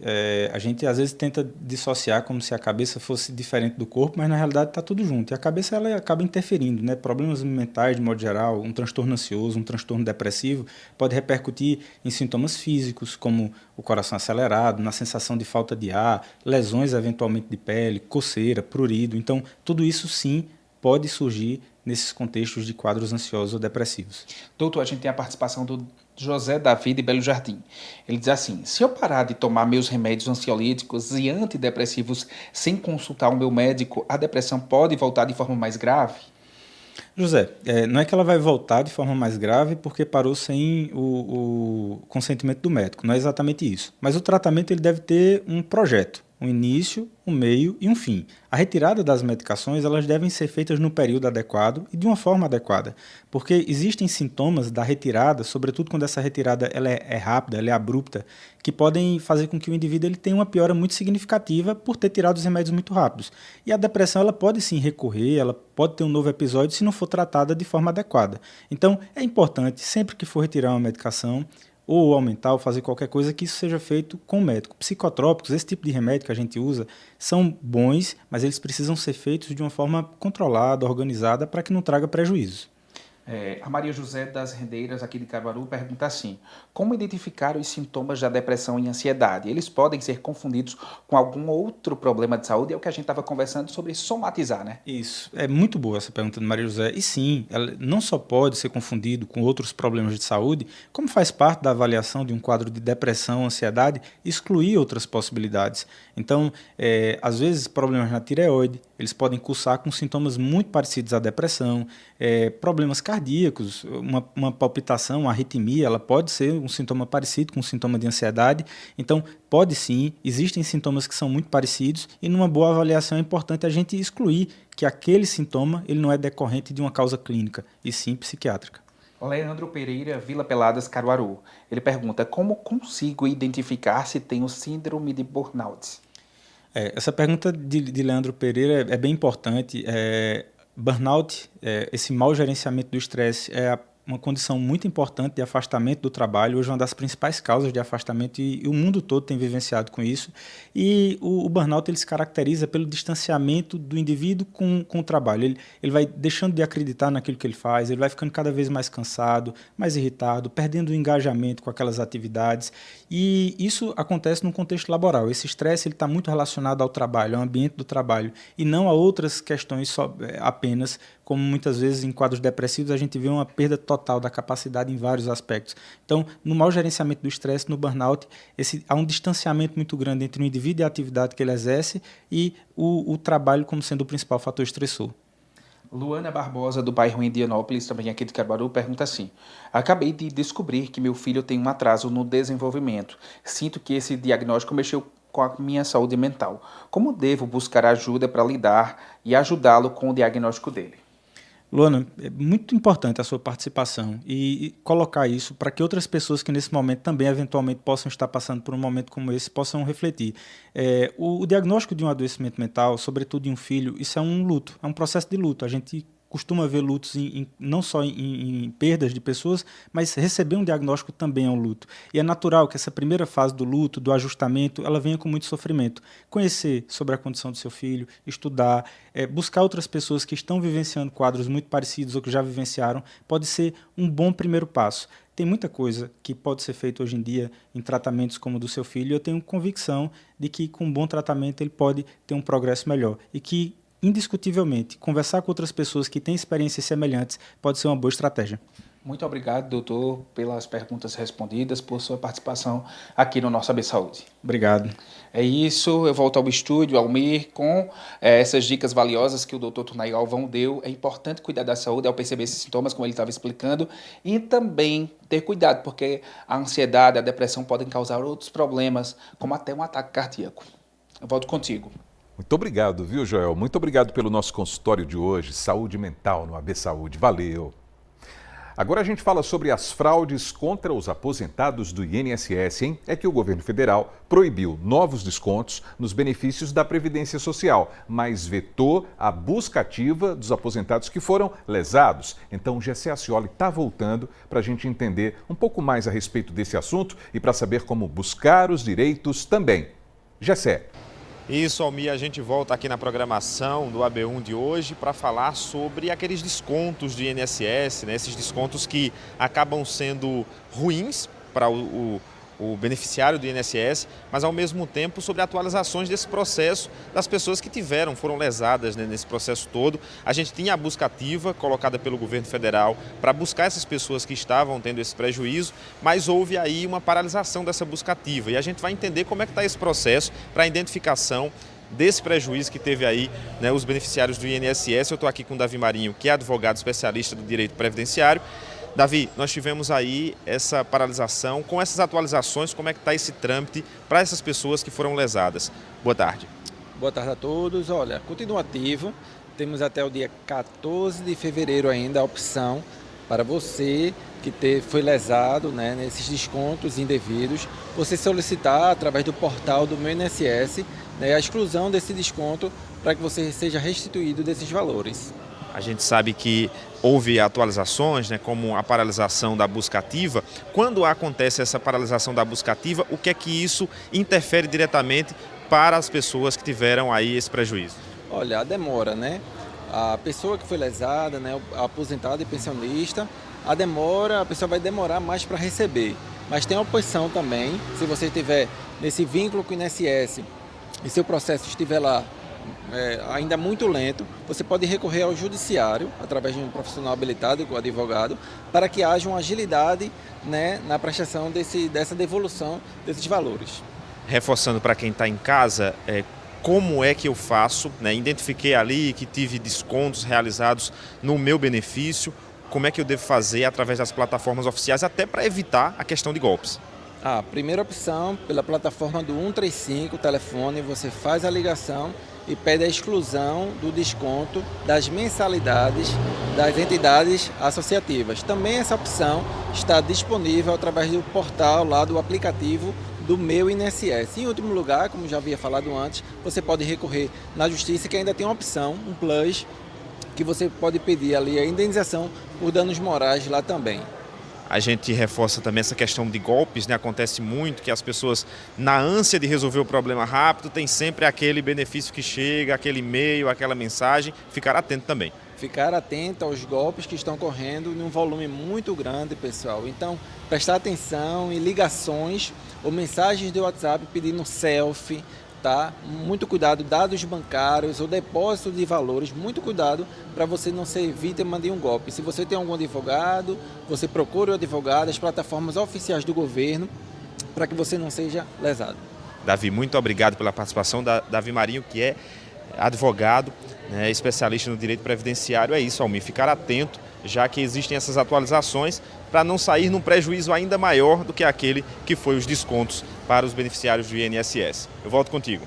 a gente às vezes tenta dissociar como se a cabeça fosse diferente do corpo, mas na realidade está tudo junto. E a cabeça ela acaba interferindo, né? Problemas mentais de modo geral, um transtorno ansioso, um transtorno depressivo, pode repercutir em sintomas físicos, como o coração acelerado, na sensação de falta de ar, lesões eventualmente de pele, coceira, prurido. Então, tudo isso sim pode surgir nesses contextos de quadros ansiosos ou depressivos.
Doutor, a gente tem a participação do José Davi de Belo Jardim. Ele diz assim: se eu parar de tomar meus remédios ansiolíticos e antidepressivos sem consultar o meu médico, a depressão pode voltar de forma mais grave?
José, não é que ela vai voltar de forma mais grave porque parou sem o consentimento do médico, não é exatamente isso. Mas o tratamento ele deve ter um projeto. um início, um meio e um fim. A retirada das medicações elas devem ser feitas no período adequado e de uma forma adequada, porque existem sintomas da retirada, sobretudo quando essa retirada ela é rápida, ela é abrupta, que podem fazer com que o indivíduo ele tenha uma piora muito significativa por ter tirado os remédios muito rápidos. E a depressão ela pode sim recorrer, ela pode ter um novo episódio se não for tratada de forma adequada. Então é importante, sempre que for retirar uma medicação, ou aumentar, ou fazer qualquer coisa, que isso seja feito com o médico. Psicotrópicos, esse tipo de remédio que a gente usa, são bons, mas eles precisam ser feitos de uma forma controlada, organizada, para que não traga prejuízos.
A Maria José das Rendeiras, aqui de Caruaru, pergunta assim: como identificar os sintomas da depressão e ansiedade? Eles podem ser confundidos com algum outro problema de saúde? É o que a gente estava conversando sobre somatizar, né?
Isso. É muito boa essa pergunta de Maria José. E sim, ela não só pode ser confundido com outros problemas de saúde, como faz parte da avaliação de um quadro de depressão, ansiedade, excluir outras possibilidades. Então, às vezes, problemas na tireoide, eles podem cursar com sintomas muito parecidos à depressão, problemas cardíacos, uma palpitação, uma arritmia, ela pode ser um sintoma parecido com um sintoma de ansiedade. Então, pode sim, existem sintomas que são muito parecidos e numa boa avaliação é importante a gente excluir que aquele sintoma ele não é decorrente de uma causa clínica, e sim psiquiátrica.
Leandro Pereira, Vila Peladas, Caruaru. Ele pergunta: como consigo identificar se tenho síndrome de burnout?
Essa pergunta de Leandro Pereira é bem importante. Burnout, esse mau gerenciamento do estresse, é uma condição muito importante de afastamento do trabalho, hoje é uma das principais causas de afastamento e o mundo todo tem vivenciado com isso. E o burnout ele se caracteriza pelo distanciamento do indivíduo com o trabalho. Ele vai deixando de acreditar naquilo que ele faz, ele vai ficando cada vez mais cansado, mais irritado, perdendo o engajamento com aquelas atividades. E isso acontece no contexto laboral. Esse estresse está muito relacionado ao trabalho, ao ambiente do trabalho, e não a outras questões apenas, como muitas vezes em quadros depressivos a gente vê uma perda total da capacidade em vários aspectos. Então, no mau gerenciamento do estresse, no burnout, há um distanciamento muito grande entre o indivíduo e a atividade que ele exerce e o trabalho como sendo o principal fator estressor.
Luana Barbosa, do bairro Indianópolis, também aqui de Caruaru, pergunta assim: acabei de descobrir que meu filho tem um atraso no desenvolvimento. Sinto que esse diagnóstico mexeu com a minha saúde mental. Como devo buscar ajuda para lidar e ajudá-lo com o diagnóstico dele?
Luana, é muito importante a sua participação e colocar isso para que outras pessoas que nesse momento também eventualmente possam estar passando por um momento como esse possam refletir. O diagnóstico de um adoecimento mental, sobretudo em um filho, isso é um luto, é um processo de luto. A gente costuma ver lutos não só em perdas de pessoas, mas receber um diagnóstico também é um luto. E é natural que essa primeira fase do luto, do ajustamento, ela venha com muito sofrimento. Conhecer sobre a condição do seu filho, estudar, buscar outras pessoas que estão vivenciando quadros muito parecidos ou que já vivenciaram, pode ser um bom primeiro passo. Tem muita coisa que pode ser feita hoje em dia em tratamentos como o do seu filho, e eu tenho convicção de que com um bom tratamento ele pode ter um progresso melhor e que indiscutivelmente, conversar com outras pessoas que têm experiências semelhantes pode ser uma boa estratégia.
Muito obrigado, doutor, pelas perguntas respondidas, por sua participação aqui no nosso AB Saúde.
Obrigado.
É isso, eu volto ao estúdio, Almir, com essas dicas valiosas que o doutor Tunay Galvão deu. É importante cuidar da saúde ao perceber esses sintomas, como ele estava explicando, e também ter cuidado, porque a ansiedade, a depressão podem causar outros problemas, como até um ataque cardíaco. Eu volto contigo.
Muito obrigado, viu, Joel? Muito obrigado pelo nosso consultório de hoje, Saúde Mental no AB Saúde. Valeu! Agora a gente fala sobre as fraudes contra os aposentados do INSS, hein? É que o governo federal proibiu novos descontos nos benefícios da Previdência Social, mas vetou a busca ativa dos aposentados que foram lesados. Então o Gessé Ascioli está voltando para a gente entender um pouco mais a respeito desse assunto e para saber como buscar os direitos também. Gessé.
Isso, Almir, a gente volta aqui na programação do AB1 de hoje para falar sobre aqueles descontos do INSS, né? Esses descontos que acabam sendo ruins para o beneficiário do INSS, mas ao mesmo tempo sobre atualizações desse processo das pessoas que foram lesadas, né, nesse processo todo. A gente tinha a busca ativa colocada pelo governo federal para buscar essas pessoas que estavam tendo esse prejuízo, mas houve aí uma paralisação dessa busca ativa e a gente vai entender como é que está esse processo para a identificação desse prejuízo que teve aí, né, os beneficiários do INSS. Eu estou aqui com o Davi Marinho, que é advogado especialista do direito previdenciário. Davi, nós tivemos aí essa paralisação. Com essas atualizações, como é que está esse trâmite para essas pessoas que foram lesadas? Boa tarde.
Boa tarde a todos. Olha, continua ativo. Temos até o dia 14 de fevereiro ainda a opção para você que foi lesado, né, nesses descontos indevidos, você solicitar através do portal do Meu INSS, né, a exclusão desse desconto para que você seja restituído desses valores.
A gente sabe que houve atualizações, né, como a paralisação da busca ativa. Quando acontece essa paralisação da busca ativa, o que é que isso interfere diretamente para as pessoas que tiveram aí esse prejuízo?
Olha, a demora, né? A pessoa que foi lesada, né, aposentado e pensionista, a pessoa vai demorar mais para receber. Mas tem a opção também, se você tiver nesse vínculo com o INSS e seu processo estiver lá ainda muito lento, você pode recorrer ao judiciário, através de um profissional habilitado, com o advogado, para que haja uma agilidade, né, na prestação dessa devolução desses valores.
Reforçando para quem está em casa, como é que eu faço, né? Identifiquei ali que tive descontos realizados no meu benefício, como é que eu devo fazer através das plataformas oficiais, até para evitar a questão de golpes?
A primeira opção, pela plataforma do 135, telefone, você faz a ligação e pede a exclusão do desconto das mensalidades das entidades associativas. Também essa opção está disponível através do portal lá do aplicativo do Meu INSS. Em último lugar, como já havia falado antes, você pode recorrer na Justiça, que ainda tem uma opção, um plus, que você pode pedir ali a indenização por danos morais lá também.
A gente reforça também essa questão de golpes, né? Acontece muito que as pessoas, na ânsia de resolver o problema rápido, tem sempre aquele benefício que chega, aquele e-mail, aquela mensagem. Ficar atento também.
Ficar atento aos golpes que estão correndo em um volume muito grande, pessoal. Então, prestar atenção em ligações ou mensagens de WhatsApp pedindo selfie, tá? Muito cuidado, dados bancários ou depósito de valores, muito cuidado para você não ser vítima de um golpe. Se você tem algum advogado, você procure o advogado, as plataformas oficiais do governo, para que você não seja lesado.
Davi, muito obrigado pela participação. Davi Marinho, que é advogado, né, especialista no direito previdenciário. É isso, Almir, ficar atento, já que existem essas atualizações, para não sair num prejuízo ainda maior do que aquele que foi os descontos para os beneficiários do INSS. Eu volto contigo.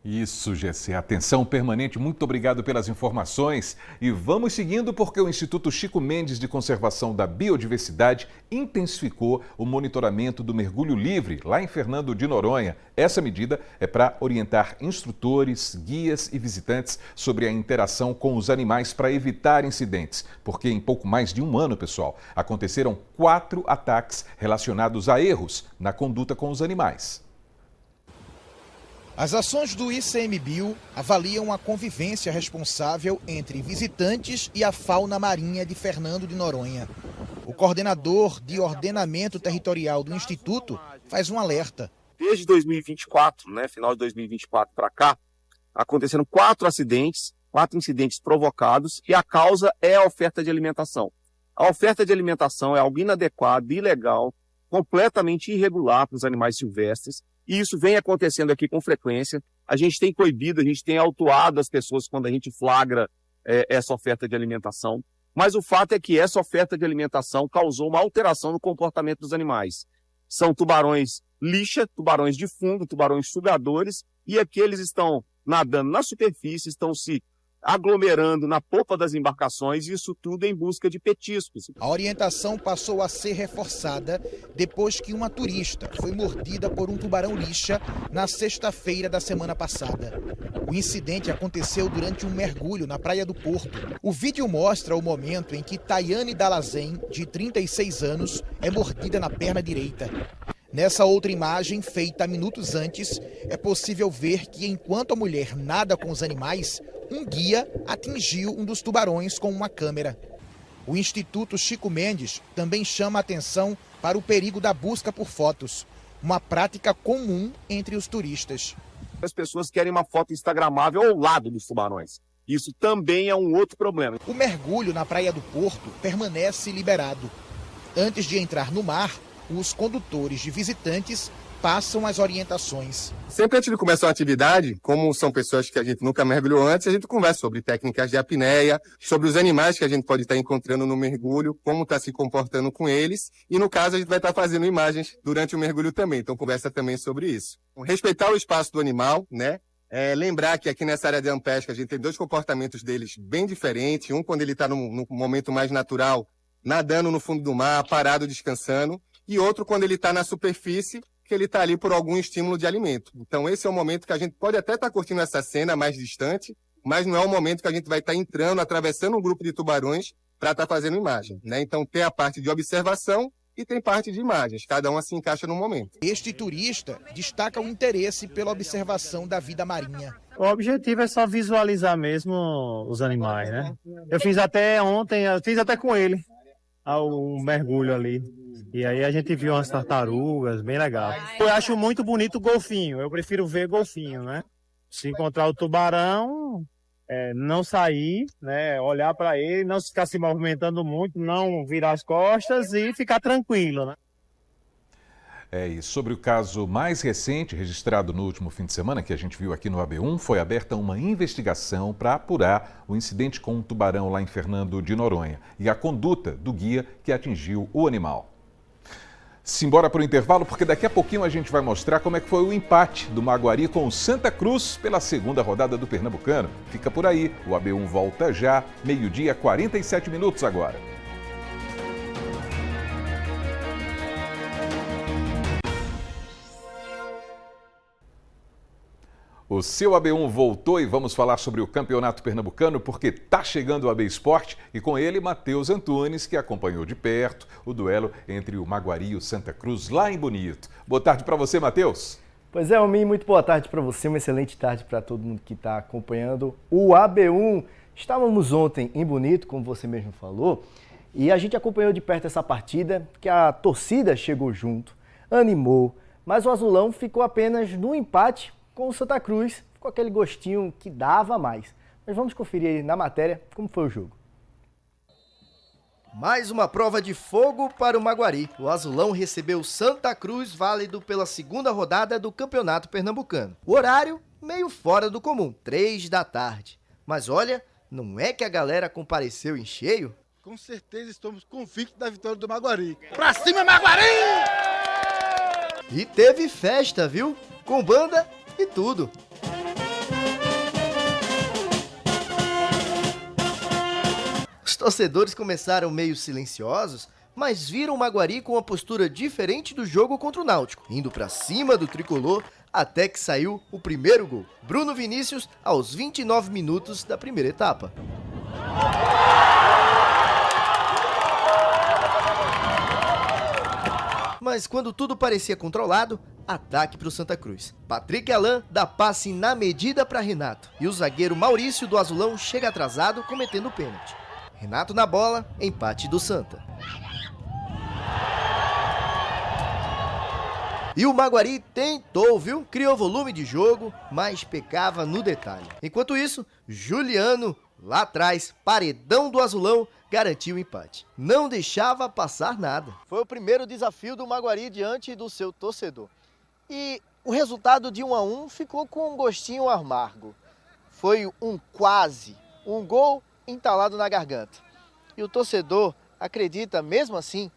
Isso, GC. Atenção permanente. Muito obrigado pelas informações. E vamos seguindo porque o Instituto Chico Mendes de Conservação da Biodiversidade intensificou o monitoramento do mergulho livre lá em Fernando de Noronha. Essa medida é para orientar instrutores, guias e visitantes sobre a interação com os animais para evitar incidentes. Porque em pouco mais de um ano, pessoal, aconteceram 4 ataques relacionados a erros na conduta com os animais.
As ações do ICMBio avaliam a convivência responsável entre visitantes e a fauna marinha de Fernando de Noronha. O coordenador de ordenamento territorial do Instituto faz um alerta.
Desde 2024, final de 2024 para cá, aconteceram 4 incidentes provocados e a causa é a oferta de alimentação. A oferta de alimentação é algo inadequado, ilegal, completamente irregular para os animais silvestres. E isso vem acontecendo aqui com frequência. A gente tem coibido, a gente tem autuado as pessoas quando a gente flagra essa oferta de alimentação. Mas o fato é que essa oferta de alimentação causou uma alteração no comportamento dos animais. São tubarões lixa, tubarões de fundo, tubarões sugadores, e aqui eles estão nadando na superfície, estão se aglomerando na popa das embarcações, e isso tudo em busca de petiscos.
A orientação passou a ser reforçada depois que uma turista foi mordida por um tubarão lixa na sexta-feira da semana passada. O incidente aconteceu durante um mergulho na Praia do Porto. O vídeo mostra o momento em que Tayane Dalazen, de 36 anos, é mordida na perna direita. Nessa outra imagem, feita minutos antes, é possível ver que enquanto a mulher nada com os animais, um guia atingiu um dos tubarões com uma câmera. O Instituto Chico Mendes também chama a atenção para o perigo da busca por fotos, uma prática comum entre os turistas.
As pessoas querem uma foto instagramável ao lado dos tubarões. Isso também é um outro problema.
O mergulho na Praia do Porto permanece liberado. Antes de entrar no mar, os condutores de visitantes passam as orientações.
Sempre antes de começar uma atividade, como são pessoas que a gente nunca mergulhou antes, a gente conversa sobre técnicas de apneia, sobre os animais que a gente pode estar encontrando no mergulho, como está se comportando com eles, e no caso a gente vai estar fazendo imagens durante o mergulho também, então conversa também sobre isso. Respeitar o espaço do animal, né? Lembrar que aqui nessa área de ampesca a gente tem 2 comportamentos deles bem diferentes, um quando ele está no momento mais natural, nadando no fundo do mar, parado, descansando, e outro quando ele está na superfície, que ele está ali por algum estímulo de alimento. Então esse é o momento que a gente pode até estar curtindo essa cena mais distante, mas não é o momento que a gente vai estar entrando, atravessando um grupo de tubarões para estar fazendo imagem, né? Então tem a parte de observação e tem parte de imagens, cada uma se encaixa no momento.
Este turista destaca o interesse pela observação da vida marinha.
O objetivo é só visualizar mesmo os animais, né? Eu fiz até ontem, com ele, um mergulho ali. E aí a gente viu umas tartarugas, bem legal. Eu acho muito bonito o golfinho, eu prefiro ver golfinho, né? Se encontrar o tubarão, não sair, né? Olhar para ele, não ficar se movimentando muito, não virar as costas e ficar tranquilo, né?
E sobre o caso mais recente, registrado no último fim de semana, que a gente viu aqui no AB1, foi aberta uma investigação para apurar o incidente com um tubarão lá em Fernando de Noronha e a conduta do guia que atingiu o animal. Simbora para o intervalo, porque daqui a pouquinho a gente vai mostrar como é que foi o empate do Maguari com o Santa Cruz pela segunda rodada do Pernambucano. Fica por aí, o AB1 volta já, 12h47 agora. O seu AB1 voltou e vamos falar sobre o Campeonato Pernambucano porque tá chegando o AB Esporte e com ele Matheus Antunes, que acompanhou de perto o duelo entre o Maguari e o Santa Cruz lá em Bonito. Boa tarde para você, Matheus.
Pois é, Almir, muito boa tarde para você, uma excelente tarde para todo mundo que está acompanhando o AB1. Estávamos ontem em Bonito, como você mesmo falou, e a gente acompanhou de perto essa partida, que a torcida chegou junto, animou, mas o Azulão ficou apenas no empate com o Santa Cruz, com aquele gostinho que dava mais. Mas vamos conferir aí na matéria como foi o jogo. Mais uma prova de fogo para o Maguari. O Azulão recebeu o Santa Cruz, válido pela segunda rodada do Campeonato Pernambucano. O horário, meio fora do comum, 3 da tarde. Mas olha, não é que a galera compareceu em cheio?
Com certeza estamos convictos da vitória do Maguari. Pra cima, Maguari!
E teve festa, viu? Com banda e tudo. Os torcedores começaram meio silenciosos, mas viram o Maguari com uma postura diferente do jogo contra o Náutico, indo pra cima do tricolor até que saiu o primeiro gol. Bruno Vinícius aos 29 minutos da primeira etapa. Mas quando tudo parecia controlado, ataque para o Santa Cruz. Patrick Alain dá passe na medida para Renato. E o zagueiro Maurício do Azulão chega atrasado, cometendo o pênalti. Renato na bola, empate do Santa. E o Maguari tentou, viu? Criou volume de jogo, mas pecava no detalhe. Enquanto isso, Juliano, lá atrás, paredão do Azulão, garantiu o empate. Não deixava passar nada. Foi o primeiro desafio do Maguari diante do seu torcedor. E o resultado de 1-1 ficou com um gostinho amargo. Foi um quase, um gol entalado na garganta. E o torcedor acredita, mesmo assim,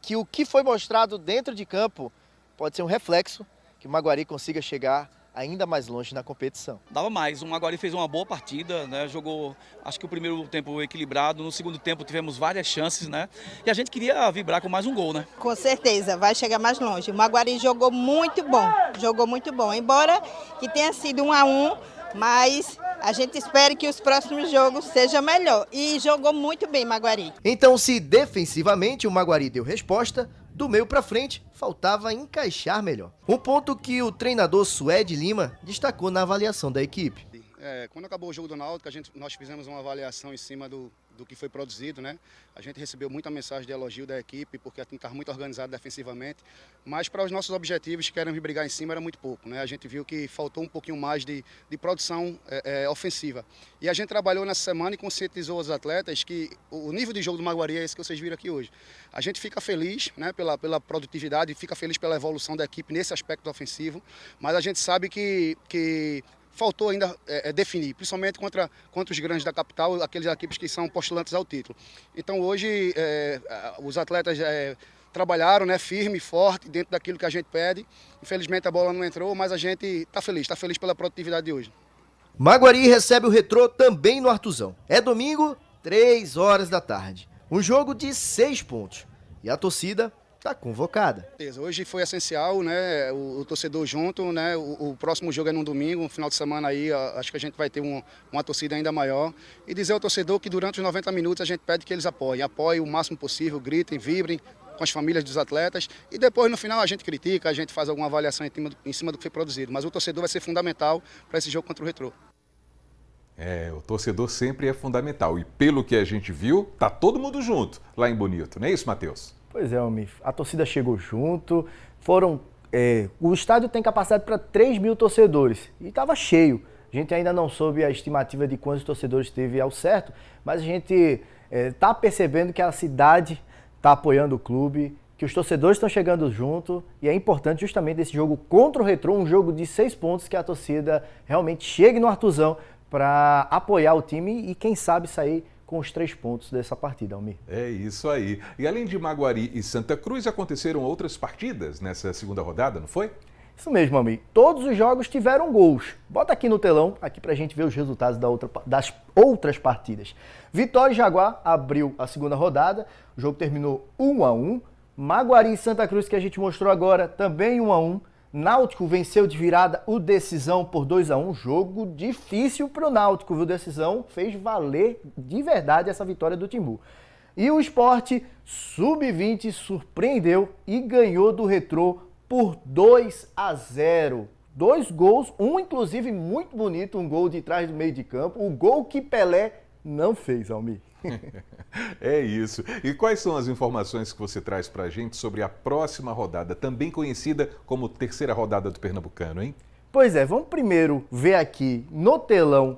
que o que foi mostrado dentro de campo pode ser um reflexo que o Maguari consiga chegar ainda mais longe na competição.
Dava mais, o Maguari fez uma boa partida, né? Jogou, acho que o primeiro tempo equilibrado, no segundo tempo tivemos várias chances, né? E a gente queria vibrar com mais um gol, né?
Com certeza, vai chegar mais longe. O Maguari jogou muito bom, embora que tenha sido 1-1, mas a gente espera que os próximos jogos sejam melhor. E jogou muito bem, Maguari.
Então, se defensivamente o Maguari deu resposta, do meio para frente, faltava encaixar melhor. Um ponto que o treinador Suede Lima destacou na avaliação da equipe.
Quando acabou o jogo do Náutico, nós fizemos uma avaliação em cima do
do que foi produzido, né? A gente recebeu muita mensagem de elogio da equipe, porque a time estava muito organizado defensivamente, mas para os nossos objetivos, que eram brigar em cima, era muito pouco, né? A gente viu que faltou um pouquinho mais de produção ofensiva. E a gente trabalhou nessa semana e conscientizou os atletas que o nível de jogo do Maguari é esse que vocês viram aqui hoje. A gente fica feliz, né, pela produtividade, fica feliz pela evolução da equipe nesse aspecto ofensivo, mas a gente sabe que faltou ainda definir, principalmente contra os grandes da capital, aqueles equipes que são postulantes ao título. Então hoje os atletas trabalharam, né, firme, forte, dentro daquilo que a gente pede. Infelizmente a bola não entrou, mas a gente está feliz pela produtividade de hoje.
Maguari recebe o Retrô também no Artuzão. É domingo, 3 horas da tarde. Um jogo de 6 pontos. E a torcida está convocada.
Hoje foi essencial, né, o torcedor junto, né, o próximo jogo é no domingo, no final de semana aí, acho que a gente vai ter uma torcida ainda maior. E dizer ao torcedor que durante os 90 minutos a gente pede que eles apoiem o máximo possível, gritem, vibrem com as famílias dos atletas e depois no final a gente critica, a gente faz alguma avaliação em cima do que foi produzido. Mas o torcedor vai ser fundamental para esse jogo contra o Retrô.
O torcedor sempre é fundamental e pelo que a gente viu, tá todo mundo junto lá em Bonito, não é isso, Matheus?
Pois é, Almir, a torcida chegou junto, o estádio tem capacidade para 3 mil torcedores e estava cheio. A gente ainda não soube a estimativa de quantos torcedores teve ao certo, mas a gente está percebendo que a cidade está apoiando o clube, que os torcedores estão chegando junto e é importante justamente esse jogo contra o Retrô, um jogo de 6 pontos, que a torcida realmente chegue no Artuzão para apoiar o time e quem sabe sair com os 3 pontos dessa partida, Almir.
É isso aí. E além de Maguari e Santa Cruz, aconteceram outras partidas nessa segunda rodada, não foi?
Isso mesmo, Almir. Todos os jogos tiveram gols. Bota aqui no telão, aqui pra gente ver os resultados das outras partidas. Vitória e Jaguar abriu a segunda rodada, o jogo terminou 1-1. Maguari e Santa Cruz, que a gente mostrou agora, também 1-1. Náutico venceu de virada o Decisão por 2-1, jogo difícil para o Náutico, viu? O Decisão fez valer de verdade essa vitória do Timbu. E o Sport Sub-20 surpreendeu e ganhou do Retrô por 2-0. 2 gols, um inclusive muito bonito, um gol de trás do meio de campo, o gol que Pelé não fez, Almir.
É isso. E quais são as informações que você traz para a gente sobre a próxima rodada, também conhecida como terceira rodada do Pernambucano, hein?
Pois é, vamos primeiro ver aqui no telão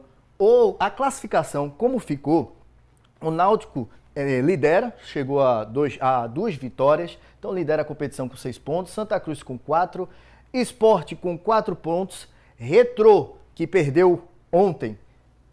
a classificação, como ficou. O Náutico lidera, chegou a 2 vitórias, então lidera a competição com 6 pontos, Santa Cruz com 4, Sport com 4 pontos, Retrô, que perdeu ontem,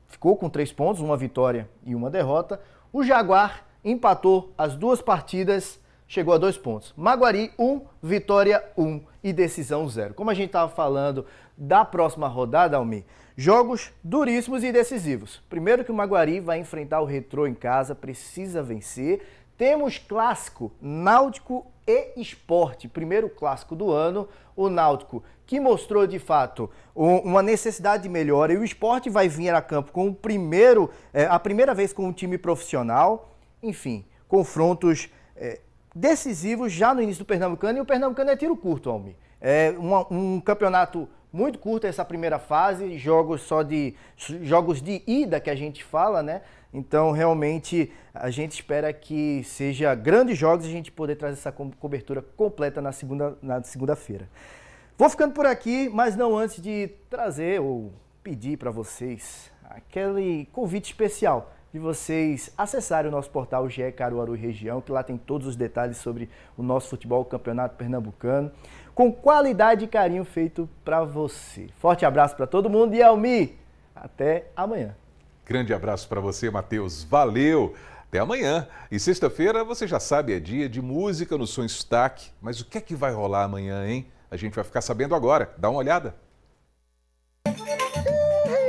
ficou com 3 pontos, 1 vitória e 1 derrota. O Jaguar empatou as 2 partidas, chegou a 2 pontos. Maguari 1, Vitória 1 e Decisão 0. Como a gente estava falando da próxima rodada, Almir, jogos duríssimos e decisivos. Primeiro que o Maguari vai enfrentar o Retrô em casa, precisa vencer. Temos clássico Náutico e Sport, primeiro clássico do ano. O Náutico que mostrou de fato uma necessidade de melhora e o Sport vai vir a campo com a primeira vez com um time profissional. Enfim, confrontos decisivos já no início do Pernambucano, e o Pernambucano é tiro curto, Almir. É um campeonato muito curto essa primeira fase, jogos de ida que a gente fala, né? Então, realmente, a gente espera que seja grandes jogos e a gente poder trazer essa cobertura completa na segunda-feira. Vou ficando por aqui, mas não antes de trazer ou pedir para vocês aquele convite especial de vocês acessarem o nosso portal GE Caruaru Região, que lá tem todos os detalhes sobre o nosso futebol, o Campeonato Pernambucano, com qualidade e carinho feito para você. Forte abraço para todo mundo e Almir, até amanhã.
Grande abraço para você, Matheus. Valeu! Até amanhã. E sexta-feira, você já sabe, é dia de música no Som Sotaque. Mas o que é que vai rolar amanhã, hein? A gente vai ficar sabendo agora. Dá uma olhada.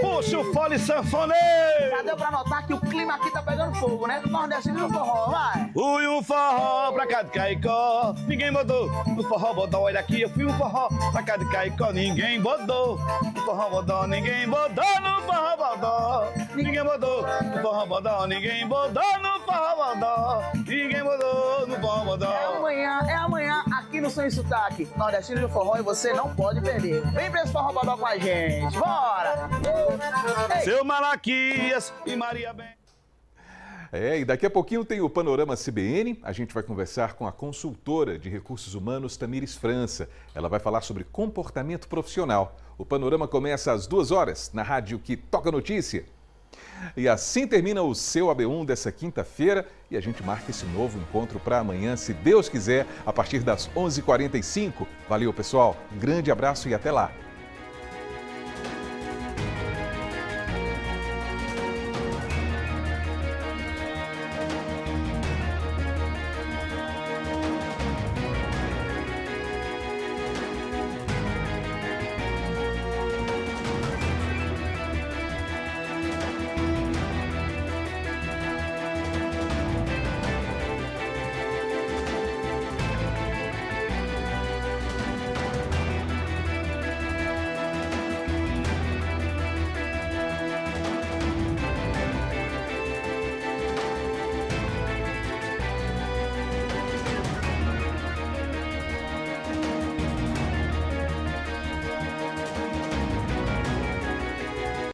Puxa o fole sanfoneiro!
Já deu pra notar que o clima aqui tá pegando fogo, né? Nordestino no forró, vai!
Fui um forró pra cá de Caicó, ninguém botou no forró bodó. Olha aqui, eu fui um forró pra cá de Caicó, ninguém botou no forró bodó, ninguém botou no forró bodó. Ninguém botou no forró bodó, ninguém botou no forró bodó, ninguém botou no forró bodó.
É amanhã aqui no Som Sotaque, Nordestino no forró, e você não pode perder. Vem pra esse forró bodó com a gente, bora!
Seu Malaquias e Maria Bem.
E daqui a pouquinho tem o Panorama CBN. A gente vai conversar com a consultora de recursos humanos, Tamires França. Ela vai falar sobre comportamento profissional. O Panorama começa às 2h na rádio que toca notícia. E assim termina o seu AB1 dessa quinta-feira e a gente marca esse novo encontro para amanhã, se Deus quiser, a partir das 11h45. Valeu, pessoal. Um grande abraço e até lá.